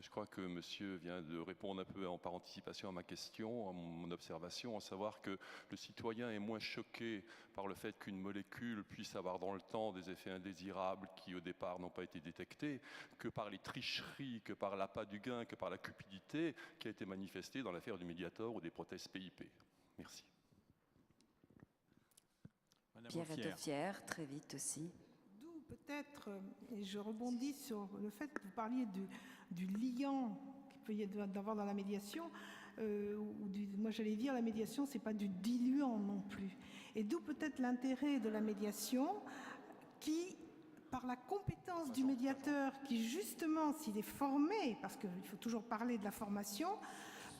Je crois que monsieur vient de répondre un peu par anticipation à ma question, à mon observation, à savoir que le citoyen est moins choqué par le fait qu'une molécule puisse avoir dans le temps des effets indésirables qui au départ n'ont pas été détectés, que par les tricheries, que par l'appât du gain, que par la cupidité qui a été manifestée dans l'affaire du Mediator ou des prothèses PIP. Merci. Pierre Etoffière, très vite aussi. D'où peut-être, et je rebondis sur le fait que vous parliez du liant qu'il peut y avoir dans la médiation, moi j'allais dire la médiation c'est pas du diluant non plus. Et d'où peut-être l'intérêt de la médiation qui, par la compétence du médiateur, qui justement s'il est formé, parce qu'il faut toujours parler de la formation,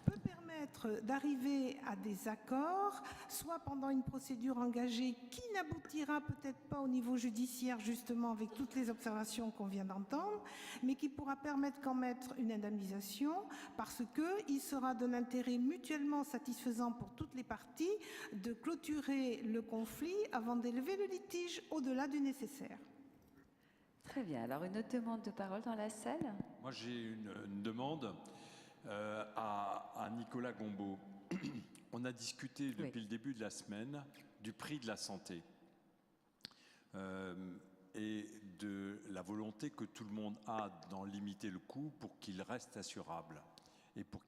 peut permettre d'arriver à des accords, soit pendant une procédure engagée qui n'aboutira peut-être pas au niveau judiciaire, justement avec toutes les observations qu'on vient d'entendre, mais qui pourra permettre quand même une indemnisation, parce qu'il sera d'un intérêt mutuellement satisfaisant pour toutes les parties de clôturer le conflit avant d'élever le litige au-delà du nécessaire. Très bien. Alors, une autre demande de parole dans la salle? Moi, j'ai une demande. À Nicolas Gombaud. On a discuté depuis le début de la semaine du prix de la santé et de la volonté que tout le monde a d'en limiter le coût pour qu'il reste assurable et pour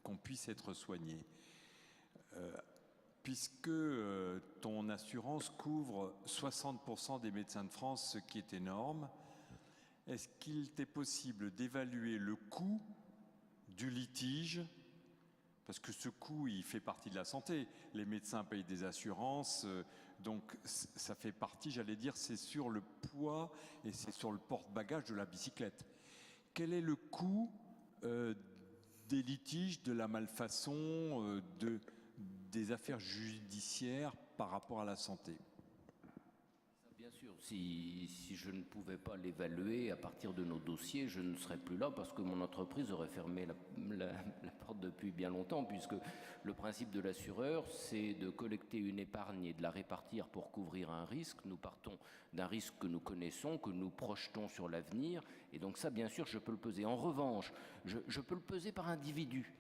qu'on puisse être soigné. Puisque ton assurance couvre 60% des médecins de France, ce qui est énorme, est-ce qu'il t'est possible d'évaluer le coût du litige, parce que ce coût, il fait partie de la santé. Les médecins payent des assurances, donc ça fait partie, j'allais dire, c'est sur le poids et c'est sur le porte-bagages de la bicyclette. Quel est le coût des litiges, de la malfaçon, des affaires judiciaires par rapport à la santé ? Bien sûr, si je ne pouvais pas l'évaluer à partir de nos dossiers, je ne serais plus là parce que mon entreprise aurait fermé la porte depuis bien longtemps, puisque le principe de l'assureur, c'est de collecter une épargne et de la répartir pour couvrir un risque. Nous partons d'un risque que nous connaissons, que nous projetons sur l'avenir, et donc ça, bien sûr, je peux le peser. En revanche, je peux le peser par individu,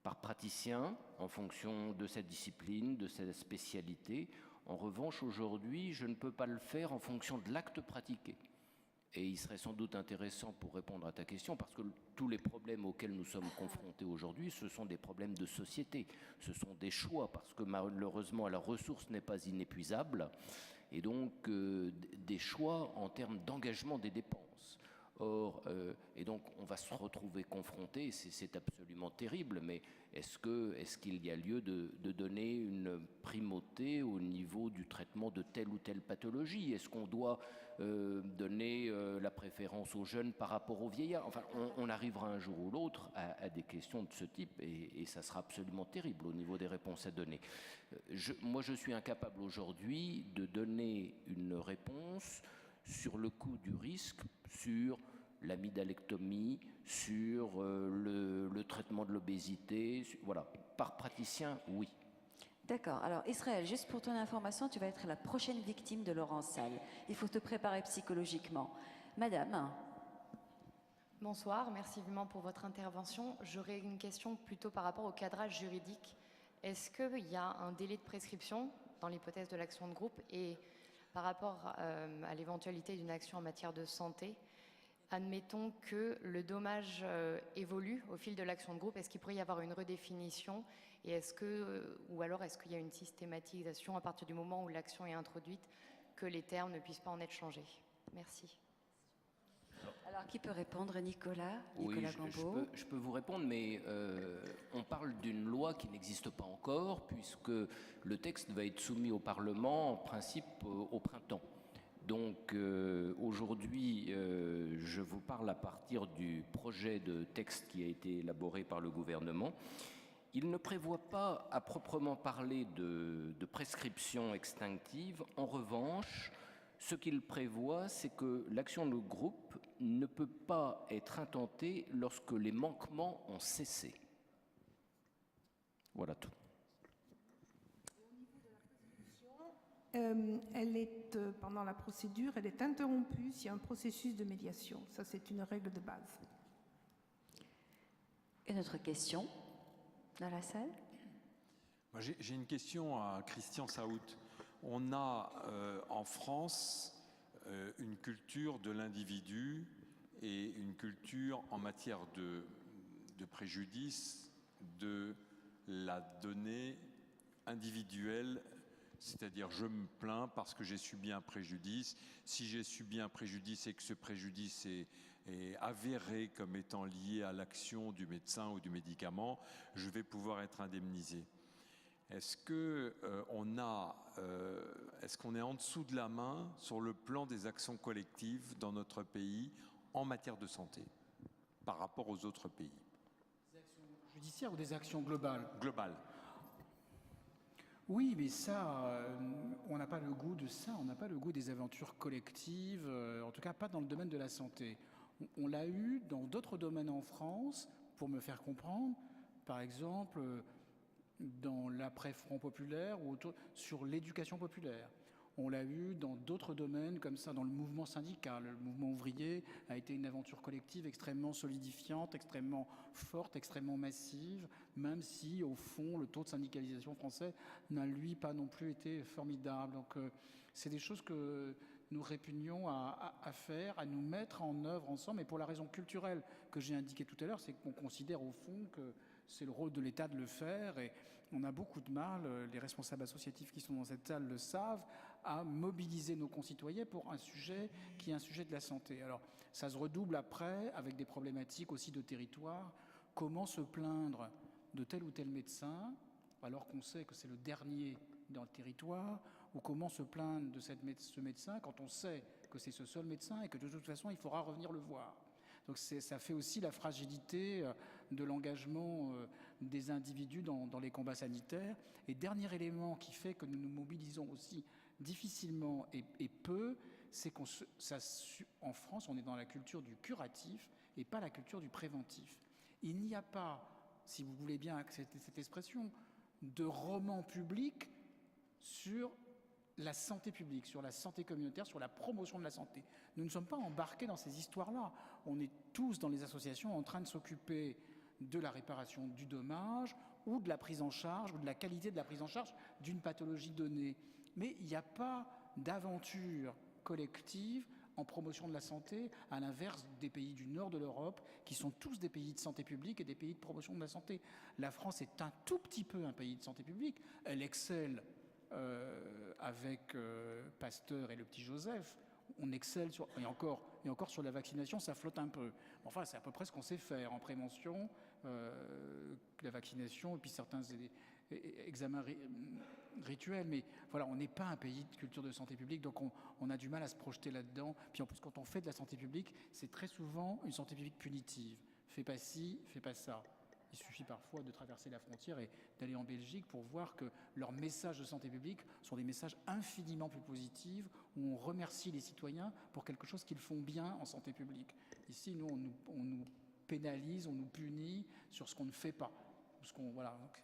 par praticien, en fonction de sa discipline, de sa spécialité. En revanche, aujourd'hui, je ne peux pas le faire en fonction de l'acte pratiqué. Et il serait sans doute intéressant pour répondre à ta question, parce que tous les problèmes auxquels nous sommes confrontés aujourd'hui, ce sont des problèmes de société. Ce sont des choix, parce que malheureusement, la ressource n'est pas inépuisable, et donc des choix en termes d'engagement des dépenses. Or, et donc on va se retrouver confronté, c'est absolument terrible, mais est-ce qu'il y a lieu de donner une primauté au niveau du traitement de telle ou telle pathologie? Est-ce qu'on doit donner la préférence aux jeunes par rapport aux vieillards? Enfin, on arrivera un jour ou l'autre à des questions de ce type, et ça sera absolument terrible au niveau des réponses à donner. Moi, je suis incapable aujourd'hui de donner une réponse sur le coût du risque, sur l'amydalectomie, sur le traitement de l'obésité. Voilà, par praticien, oui. D'accord. Alors, Israël, juste pour ton information, tu vas être la prochaine victime de Laurent Salle. Il faut te préparer psychologiquement. Madame. Bonsoir, merci vivement pour votre intervention. J'aurais une question plutôt par rapport au cadrage juridique. Est-ce qu'il y a un délai de prescription dans l'hypothèse de l'action de groupe et par rapport à l'éventualité d'une action en matière de santé, admettons que le dommage évolue au fil de l'action de groupe, est-ce qu'il pourrait y avoir une redéfinition et ou alors est-ce qu'il y a une systématisation à partir du moment où l'action est introduite, que les termes ne puissent pas en être changés? Merci. Alors, qui peut répondre? Nicolas Oui, Gambeau. je peux vous répondre, mais on parle d'une loi qui n'existe pas encore, puisque le texte va être soumis au Parlement, en principe, au printemps. Donc, aujourd'hui, je vous parle à partir du projet de texte qui a été élaboré par le gouvernement. Il ne prévoit pas, à proprement parler, de prescription extinctive. En revanche, ce qu'il prévoit, c'est que l'action de groupe ne peut pas être intentée lorsque les manquements ont cessé. Voilà tout. Elle est, pendant la procédure, elle est interrompue s'il y a un processus de médiation. Ça, c'est une règle de base. Une autre question dans la salle? J'ai une question à Christian Saout. On a en France une culture de l'individu et une culture en matière de préjudice de la donnée individuelle, c'est-à-dire je me plains parce que j'ai subi un préjudice. Si j'ai subi un préjudice et que ce préjudice est avéré comme étant lié à l'action du médecin ou du médicament, je vais pouvoir être indemnisé. Est-ce qu'on est en dessous de la main sur le plan des actions collectives dans notre pays en matière de santé par rapport aux autres pays? Des actions judiciaires ou des actions globales? Globales. Oui, mais ça, on n'a pas le goût de ça, on n'a pas le goût des aventures collectives, en tout cas pas dans le domaine de la santé. On l'a eu dans d'autres domaines en France, pour me faire comprendre, par exemple dans l'après-Front populaire ou sur l'éducation populaire. On l'a eu dans d'autres domaines comme ça, dans le mouvement syndical. Le mouvement ouvrier a été une aventure collective extrêmement solidifiante, extrêmement forte, extrêmement massive, même si, au fond, le taux de syndicalisation français n'a, lui, pas non plus été formidable. Donc, c'est des choses que nous répugnons à faire, à nous mettre en œuvre ensemble. Et pour la raison culturelle que j'ai indiquée tout à l'heure, c'est qu'on considère, au fond, que c'est le rôle de l'État de le faire. Et on a beaucoup de mal, les responsables associatifs qui sont dans cette salle le savent, à mobiliser nos concitoyens pour un sujet qui est un sujet de la santé. Alors, ça se redouble après avec des problématiques aussi de territoire. Comment se plaindre de tel ou tel médecin alors qu'on sait que c'est le dernier dans le territoire, ou comment se plaindre de ce médecin quand on sait que c'est ce seul médecin et que de toute façon il faudra revenir le voir. Donc ça fait aussi la fragilité de l'engagement des individus dans les combats sanitaires. Et dernier élément qui fait que nous nous mobilisons aussi difficilement et peu, c'est qu'en France, on est dans la culture du curatif et pas la culture du préventif. Il n'y a pas, si vous voulez bien accepter cette expression, de roman public sur la santé publique, sur la santé communautaire, sur la promotion de la santé. Nous ne sommes pas embarqués dans ces histoires-là. On est tous dans les associations en train de s'occuper de la réparation du dommage ou de la prise en charge ou de la qualité de la prise en charge d'une pathologie donnée. Mais il n'y a pas d'aventure collective en promotion de la santé, à l'inverse des pays du nord de l'Europe, qui sont tous des pays de santé publique et des pays de promotion de la santé. La France est un tout petit peu un pays de santé publique. Elle excelle avec Pasteur et le petit Joseph. On excelle et encore sur la vaccination, ça flotte un peu. Enfin, c'est à peu près ce qu'on sait faire en prévention, la vaccination et puis certains examens rituels. Mais voilà, on n'est pas un pays de culture de santé publique, donc on a du mal à se projeter là-dedans. Puis en plus, quand on fait de la santé publique, c'est très souvent une santé publique punitive. Fais pas ci, fais pas ça. Il suffit parfois de traverser la frontière et d'aller en Belgique pour voir que leurs messages de santé publique sont des messages infiniment plus positifs, où on remercie les citoyens pour quelque chose qu'ils font bien en santé publique. Ici, nous, on nous pénalise, on nous punit sur ce qu'on ne fait pas. Voilà, donc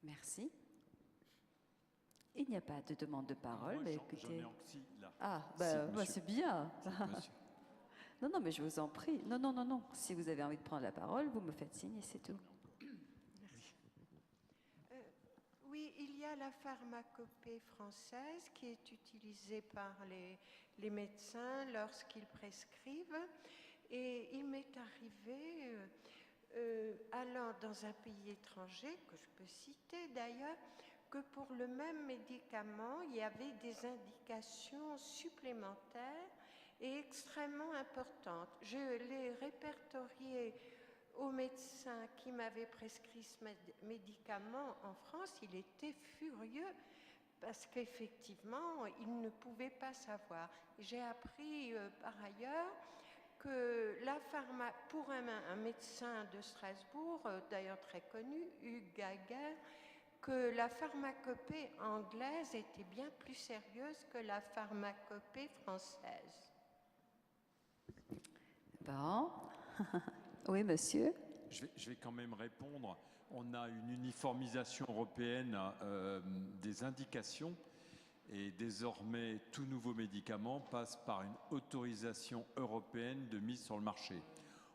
merci. Il n'y a pas de demande de parole. Moi, mais j'en écoutez... ai aussi, là. Ah, c'est bien. Monsieur. Non, mais je vous en prie. Non. Si vous avez envie de prendre la parole, vous me faites signe et c'est tout. Oui, il y y a la pharmacopée française qui est utilisée par les médecins lorsqu'ils prescrivent. Et il m'est arrivé, allant dans un pays étranger, que je peux citer d'ailleurs, que pour le même médicament, il y avait des indications supplémentaires et extrêmement importantes. Je l'ai répertorié au médecin qui m'avait prescrit ce médicament en France. Il était furieux parce qu'effectivement, il ne pouvait pas savoir. J'ai appris par ailleurs que pour un médecin de Strasbourg, d'ailleurs très connu, Hugues Gaguin, que la pharmacopée anglaise était bien plus sérieuse que la pharmacopée française. Bon. Oui, monsieur. Je vais quand même répondre. On a une uniformisation européenne des indications et désormais tout nouveau médicament passe par une autorisation européenne de mise sur le marché.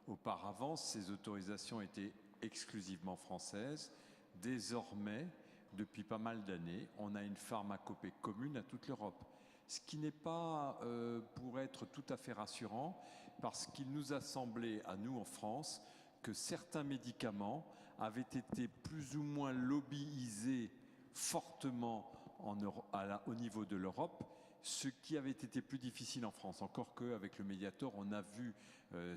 Auparavant, ces autorisations étaient exclusivement françaises. Désormais, depuis pas mal d'années, on a une pharmacopée commune à toute l'Europe. Ce qui n'est pas pour être tout à fait rassurant, parce qu'il nous a semblé, à nous en France, que certains médicaments avaient été plus ou moins lobbyisés fortement au niveau de l'Europe, ce qui avait été plus difficile en France. Encore qu'avec le Mediator, on a vu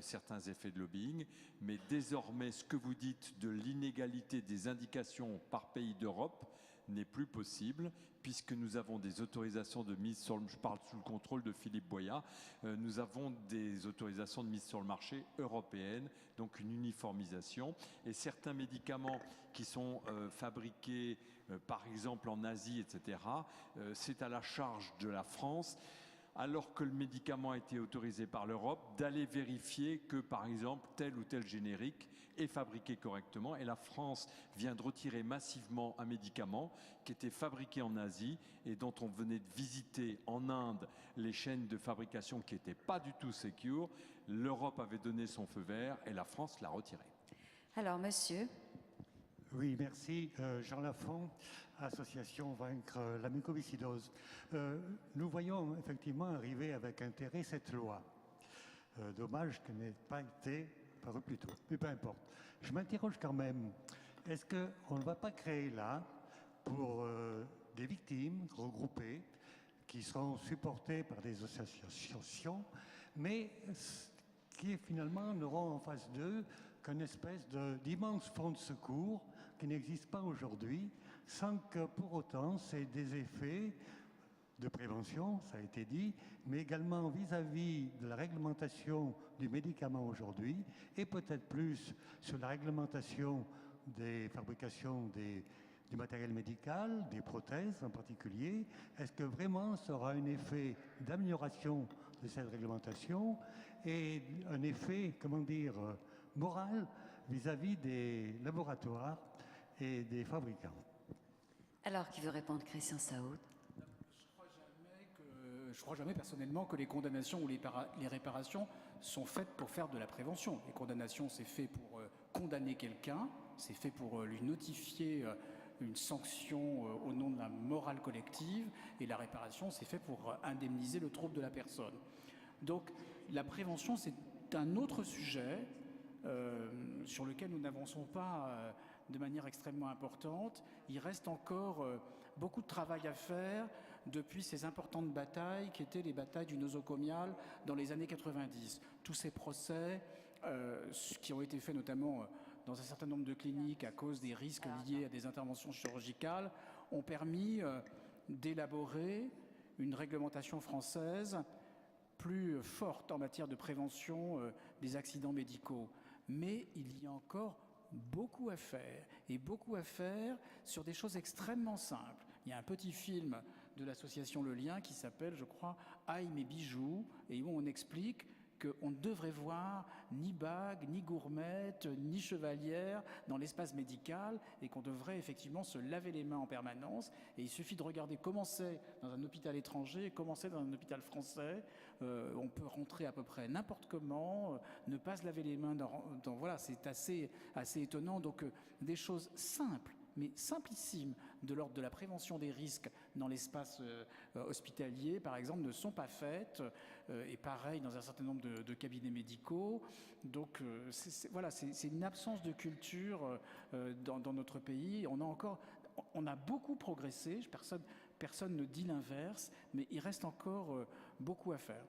certains effets de lobbying, mais désormais, ce que vous dites de l'inégalité des indications par pays d'Europe n'est plus possible, puisque nous avons des autorisations de mise sur le marché, je parle sous le contrôle de Philippe Boyat, nous avons des autorisations de mise sur le marché européennes, donc une uniformisation. Et certains médicaments qui sont fabriqués, par exemple en Asie, etc., c'est à la charge de la France, alors que le médicament a été autorisé par l'Europe, d'aller vérifier que, par exemple, tel ou tel générique est fabriqué correctement. Et la France vient de retirer massivement un médicament qui était fabriqué en Asie et dont on venait de visiter en Inde les chaînes de fabrication qui n'étaient pas du tout secure. L'Europe avait donné son feu vert et la France l'a retiré. Alors, monsieur. Oui, merci. Jean Lafont, association Vaincre la mucoviscidose. Nous voyons effectivement arriver avec intérêt cette loi. Dommage qu'elle n'ait pas été parue plus tôt, mais peu importe. Je m'interroge quand même, est-ce qu'on ne va pas créer là, pour des victimes regroupées, qui seront supportées par des associations, mais qui finalement n'auront en face d'eux qu'une espèce d'immense fonds de secours qui n'existe pas aujourd'hui, sans que pour autant c'est des effets de prévention, ça a été dit, mais également vis-à-vis de la réglementation du médicament aujourd'hui, et peut-être plus sur la réglementation des fabrications du matériel médical, des prothèses en particulier. Est-ce que vraiment ça aura un effet d'amélioration de cette réglementation et un effet, comment dire, moral vis-à-vis des laboratoires et des fabricants? Alors, qui veut répondre? Christian Saoud. Je crois jamais personnellement que les condamnations ou les réparations sont faites pour faire de la prévention. Les condamnations, c'est fait pour condamner quelqu'un, c'est fait pour lui notifier une sanction au nom de la morale collective, et la réparation, c'est fait pour indemniser le trouble de la personne. Donc, la prévention, c'est un autre sujet sur lequel nous n'avançons pas de manière extrêmement importante. Il reste encore beaucoup de travail à faire depuis ces importantes batailles qui étaient les batailles du nosocomial dans les années 90. Tous ces procès qui ont été faits notamment dans un certain nombre de cliniques à cause des risques liés à des interventions chirurgicales ont permis d'élaborer une réglementation française plus forte en matière de prévention des accidents médicaux. Mais il y a encore beaucoup à faire, et beaucoup à faire sur des choses extrêmement simples. Il y a un petit film de l'association Le Lien qui s'appelle, je crois, Aïe mes bijoux, et où on explique qu'on ne devrait voir ni bague, ni gourmette, ni chevalière dans l'espace médical, et qu'on devrait effectivement se laver les mains en permanence. Et il suffit de regarder comment c'est dans un hôpital étranger et comment c'est dans un hôpital français. On peut rentrer à peu près n'importe comment, ne pas se laver les mains. Voilà, c'est assez étonnant. Donc des choses simples mais simplissimes, de l'ordre de la prévention des risques dans l'espace hospitalier, par exemple, ne sont pas faites, et pareil dans un certain nombre de cabinets médicaux. Donc voilà, c'est une absence de culture dans notre pays. On a beaucoup progressé, personne ne dit l'inverse, mais il reste encore beaucoup à faire.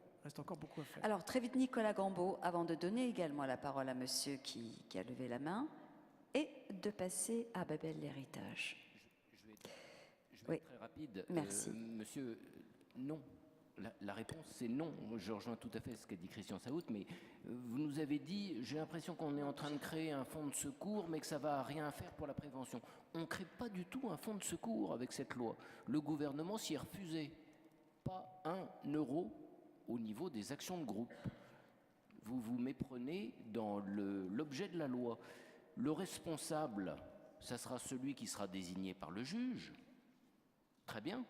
Alors, très vite, Nicolas Gambeau, avant de donner également la parole à monsieur qui a levé la main, et de passer à Babel l'héritage. Je vais être très rapide. Merci. Monsieur, non. La réponse, c'est non. Je rejoins tout à fait ce qu'a dit Christian Saout, mais vous nous avez dit, j'ai l'impression qu'on est en train de créer un fonds de secours, mais que ça ne va rien faire pour la prévention. On ne crée pas du tout un fonds de secours avec cette loi. Le gouvernement s'y est refusé. Pas un euro au niveau des actions de groupe. Vous vous méprenez dans l'objet de la loi. Le responsable, ça sera celui qui sera désigné par le juge. Très bien.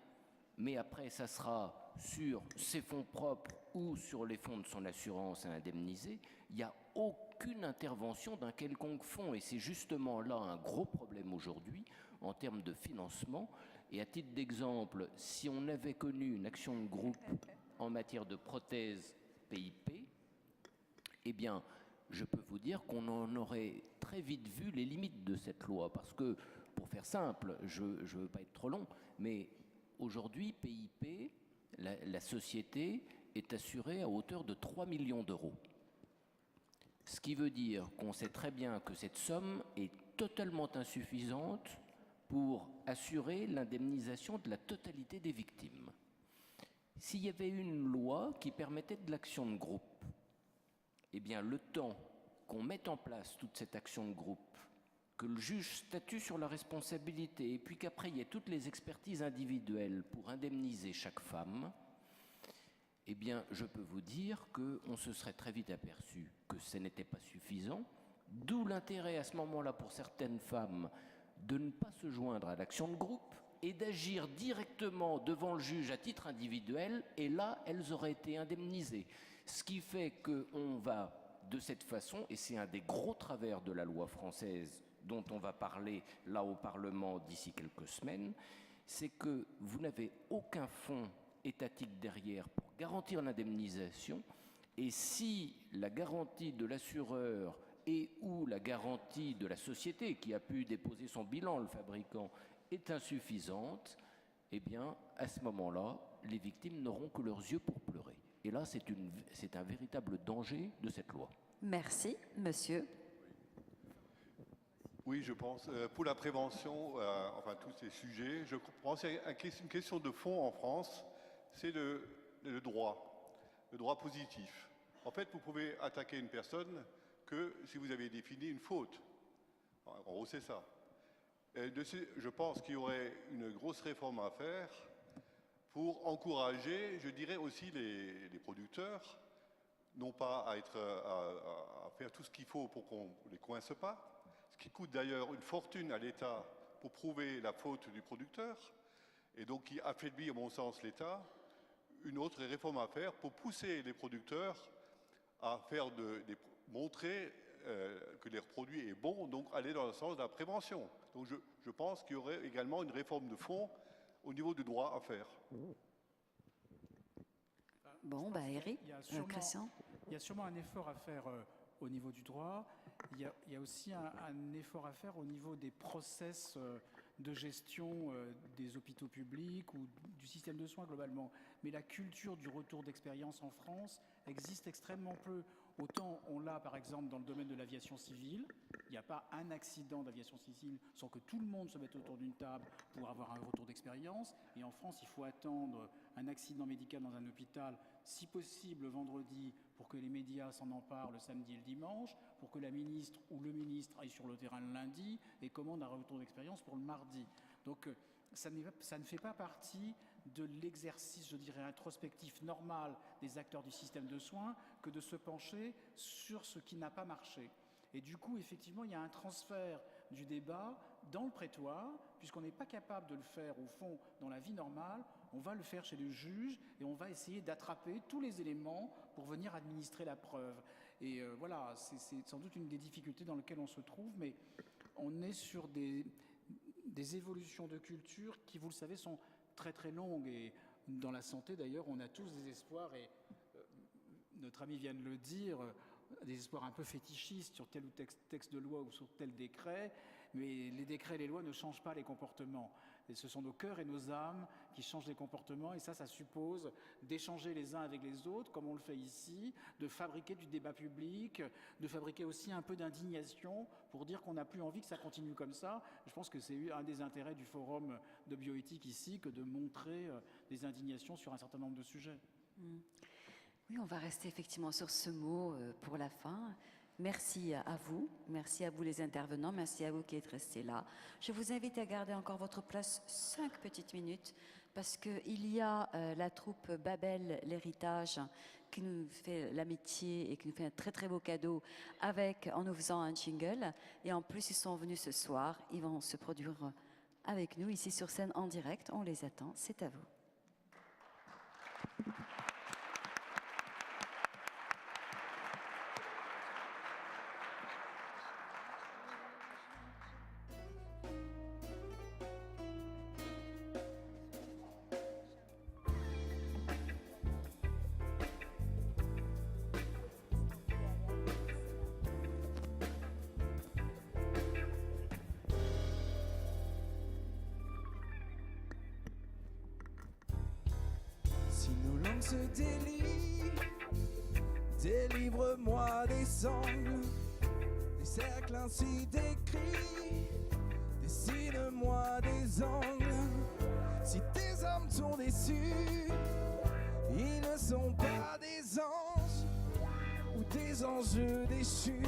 Mais après, ça sera sur ses fonds propres ou sur les fonds de son assurance à indemniser. Il n'y a aucune intervention d'un quelconque fonds. Et c'est justement là un gros problème aujourd'hui en termes de financement. Et à titre d'exemple, si on avait connu une action de groupe en matière de prothèses PIP, eh bien, je peux vous dire qu'on en aurait très vite vu les limites de cette loi. Parce que, pour faire simple, je ne veux pas être trop long, mais aujourd'hui, PIP, la société, est assurée à hauteur de 3 millions d'euros. Ce qui veut dire qu'on sait très bien que cette somme est totalement insuffisante pour assurer l'indemnisation de la totalité des victimes. S'il y avait une loi qui permettait de l'action de groupe, eh bien, le temps qu'on mette en place toute cette action de groupe, que le juge statue sur la responsabilité, et puis qu'après, il y ait toutes les expertises individuelles pour indemniser chaque femme, eh bien, je peux vous dire qu'on se serait très vite aperçu que ce n'était pas suffisant, d'où l'intérêt à ce moment-là pour certaines femmes de ne pas se joindre à l'action de groupe et d'agir directement devant le juge à titre individuel, et là, elles auraient été indemnisées. Ce qui fait qu'on va de cette façon, et c'est un des gros travers de la loi française dont on va parler là au Parlement d'ici quelques semaines, c'est que vous n'avez aucun fonds étatique derrière pour garantir l'indemnisation, et si la garantie de l'assureur et ou la garantie de la société qui a pu déposer son bilan, le fabricant, est insuffisante, eh bien, à ce moment-là, les victimes n'auront que leurs yeux pour pleurer. Et là, c'est un véritable danger de cette loi. Merci, monsieur. Oui, je pense, pour la prévention, enfin tous ces sujets, je pense qu'il y a une question de fond en France, c'est le droit positif. En fait, vous pouvez attaquer une personne que si vous avez défini une faute. En gros, c'est ça. Je pense qu'il y aurait une grosse réforme à faire pour encourager, je dirais aussi les producteurs, non pas à faire tout ce qu'il faut pour qu'on ne les coince pas, ce qui coûte d'ailleurs une fortune à l'État pour prouver la faute du producteur, et donc qui affaiblit, à mon sens, l'État. Une autre réforme à faire pour pousser les producteurs à montrer que leur produit est bon, donc aller dans le sens de la prévention. Donc je pense qu'il y aurait également une réforme de fond au niveau du droit à faire. Bon, Eric, Christian. Il y a sûrement un effort à faire au niveau du droit. Il y a aussi un effort à faire au niveau des process de gestion des hôpitaux publics ou du système de soins globalement. Mais la culture du retour d'expérience en France existe extrêmement peu. Autant on l'a par exemple dans le domaine de l'aviation civile, il n'y a pas un accident d'aviation civile sans que tout le monde se mette autour d'une table pour avoir un retour d'expérience. Et en France, il faut attendre un accident médical dans un hôpital, si possible vendredi, pour que les médias s'en emparent le samedi et le dimanche, pour que la ministre ou le ministre aille sur le terrain le lundi et commande un retour d'expérience pour le mardi. Donc ça ne fait pas partie de l'exercice, je dirais, introspectif normal des acteurs du système de soins que de se pencher sur ce qui n'a pas marché. Et du coup, effectivement, il y a un transfert du débat dans le prétoire, puisqu'on n'est pas capable de le faire, au fond, dans la vie normale. On va le faire chez le juge et on va essayer d'attraper tous les éléments pour venir administrer la preuve. Et voilà, c'est sans doute une des difficultés dans lesquelles on se trouve, mais on est sur des des évolutions de culture qui, vous le savez, sont très très longues. Et dans la santé, d'ailleurs, on a tous des espoirs, et notre ami vient de le dire, des espoirs un peu fétichistes sur tel ou tel texte de loi ou sur tel décret, mais les décrets et les lois ne changent pas les comportements. Et ce sont nos cœurs et nos âmes qui changent les comportements, et ça suppose d'échanger les uns avec les autres, comme on le fait ici, de fabriquer du débat public, de fabriquer aussi un peu d'indignation pour dire qu'on n'a plus envie que ça continue comme ça. Je pense que c'est un des intérêts du forum de bioéthique ici, que de montrer des indignations sur un certain nombre de sujets. Oui, on va rester effectivement sur ce mot pour la fin. Merci à vous les intervenants, merci à vous qui êtes restés là. Je vous invite à garder encore votre place 5 petites minutes parce qu'il y a la troupe Babel, l'héritage, qui nous fait l'amitié et qui nous fait un très très beau cadeau en nous faisant un jingle. Et en plus, ils sont venus ce soir, ils vont se produire avec nous ici sur scène en direct. On les attend, c'est à vous. Si nos langues se délient, délivre-moi des sangles, des cercles ainsi décrits, dessine-moi des angles. Si tes hommes sont déçus, ils ne sont pas des anges ou des anges déchus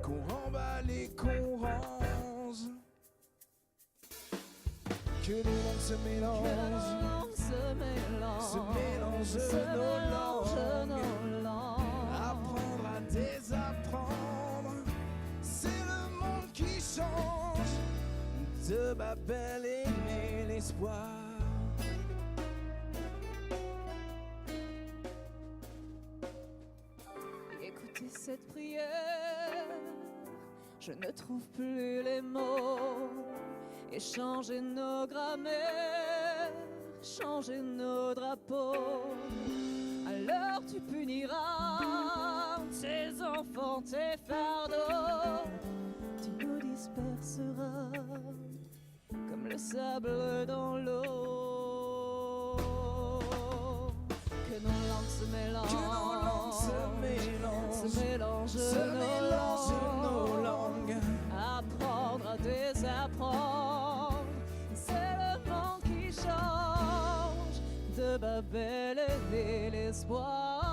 qu'on remballe et qu'on range. Que nos langues se mélangent, se mélangent nos langues, apprendre à désapprendre, c'est le monde qui change. De Babel est né l'espoir. Écoutez cette prière, je ne trouve plus les mots. Échanger nos grammaires, changer nos drapeaux. Alors tu puniras tes enfants, tes fardeaux. Tu nous disperseras comme le sable dans l'eau. Que nos langues se mélangent, se mélangent nos langues. Apprendre à désapprendre, c'est le monde qui change. De Babel est né l'espoir.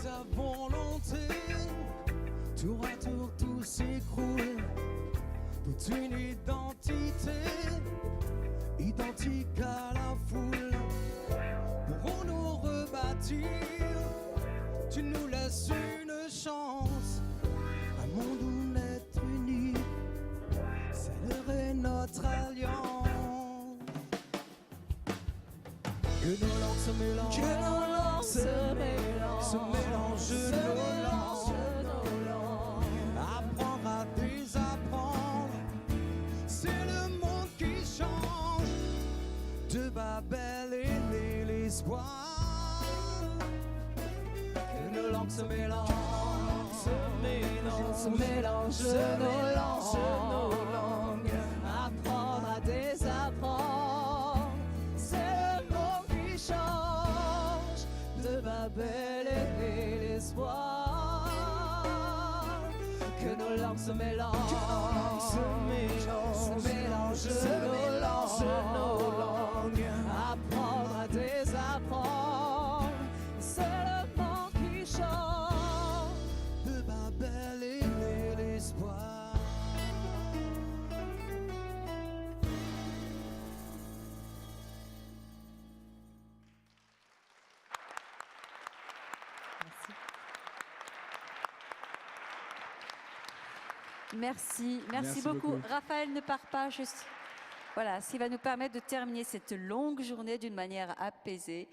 Ta volonté, tour à tour tout s'écroule. Toute une identité, identique à la foule. Pourrons-nous rebâtir? Tu nous laisses une chance. Un monde où l'être uni scellerait notre alliance. Que nos langues se mélangent, que nos langues se mélangent nos langues. Apprendre à désapprendre, c'est le monde qui change. De Babel est né l'espoir. Que nos langues se mélangent, nos langues. Apprendre à désapprendre, c'est le monde qui change. De Babel est né l'espoir. Que nos langues se mélangent, nos langues. Apprendre à désapprendre, c'est le monde qui change. De Babel est né l'espoir. Merci, merci beaucoup. Raphaël ne part pas, juste. Voilà, ce qui va nous permettre de terminer cette longue journée d'une manière apaisée.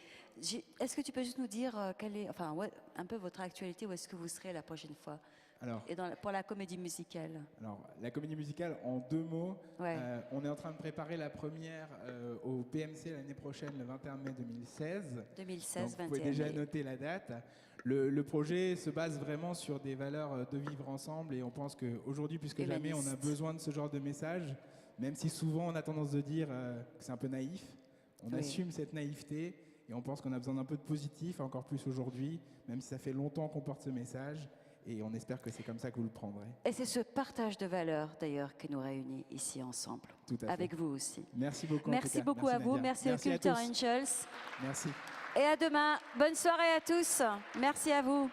Est-ce que tu peux juste nous dire quelle est, enfin, un peu votre actualité, où est-ce que vous serez la prochaine fois? Alors, et pour la comédie musicale. Alors, la comédie musicale, en 2 mots, on est en train de préparer la première au PMC l'année prochaine, le 21 mai 2016. 2016, donc, vous pouvez déjà noter la date. Le projet se base vraiment sur des valeurs de vivre ensemble et on pense qu'aujourd'hui, plus que jamais, on a besoin de ce genre de message, même si souvent on a tendance de dire que c'est un peu naïf. On assume cette naïveté et on pense qu'on a besoin d'un peu de positif, encore plus aujourd'hui, même si ça fait longtemps qu'on porte ce message. Et on espère que c'est comme ça que vous le prendrez. Et c'est ce partage de valeurs, d'ailleurs, qui nous réunit ici ensemble. Tout à fait. Avec vous aussi. Merci beaucoup. Merci beaucoup à vous. Merci aux Culture Angels. Merci. Et à demain. Bonne soirée à tous. Merci à vous.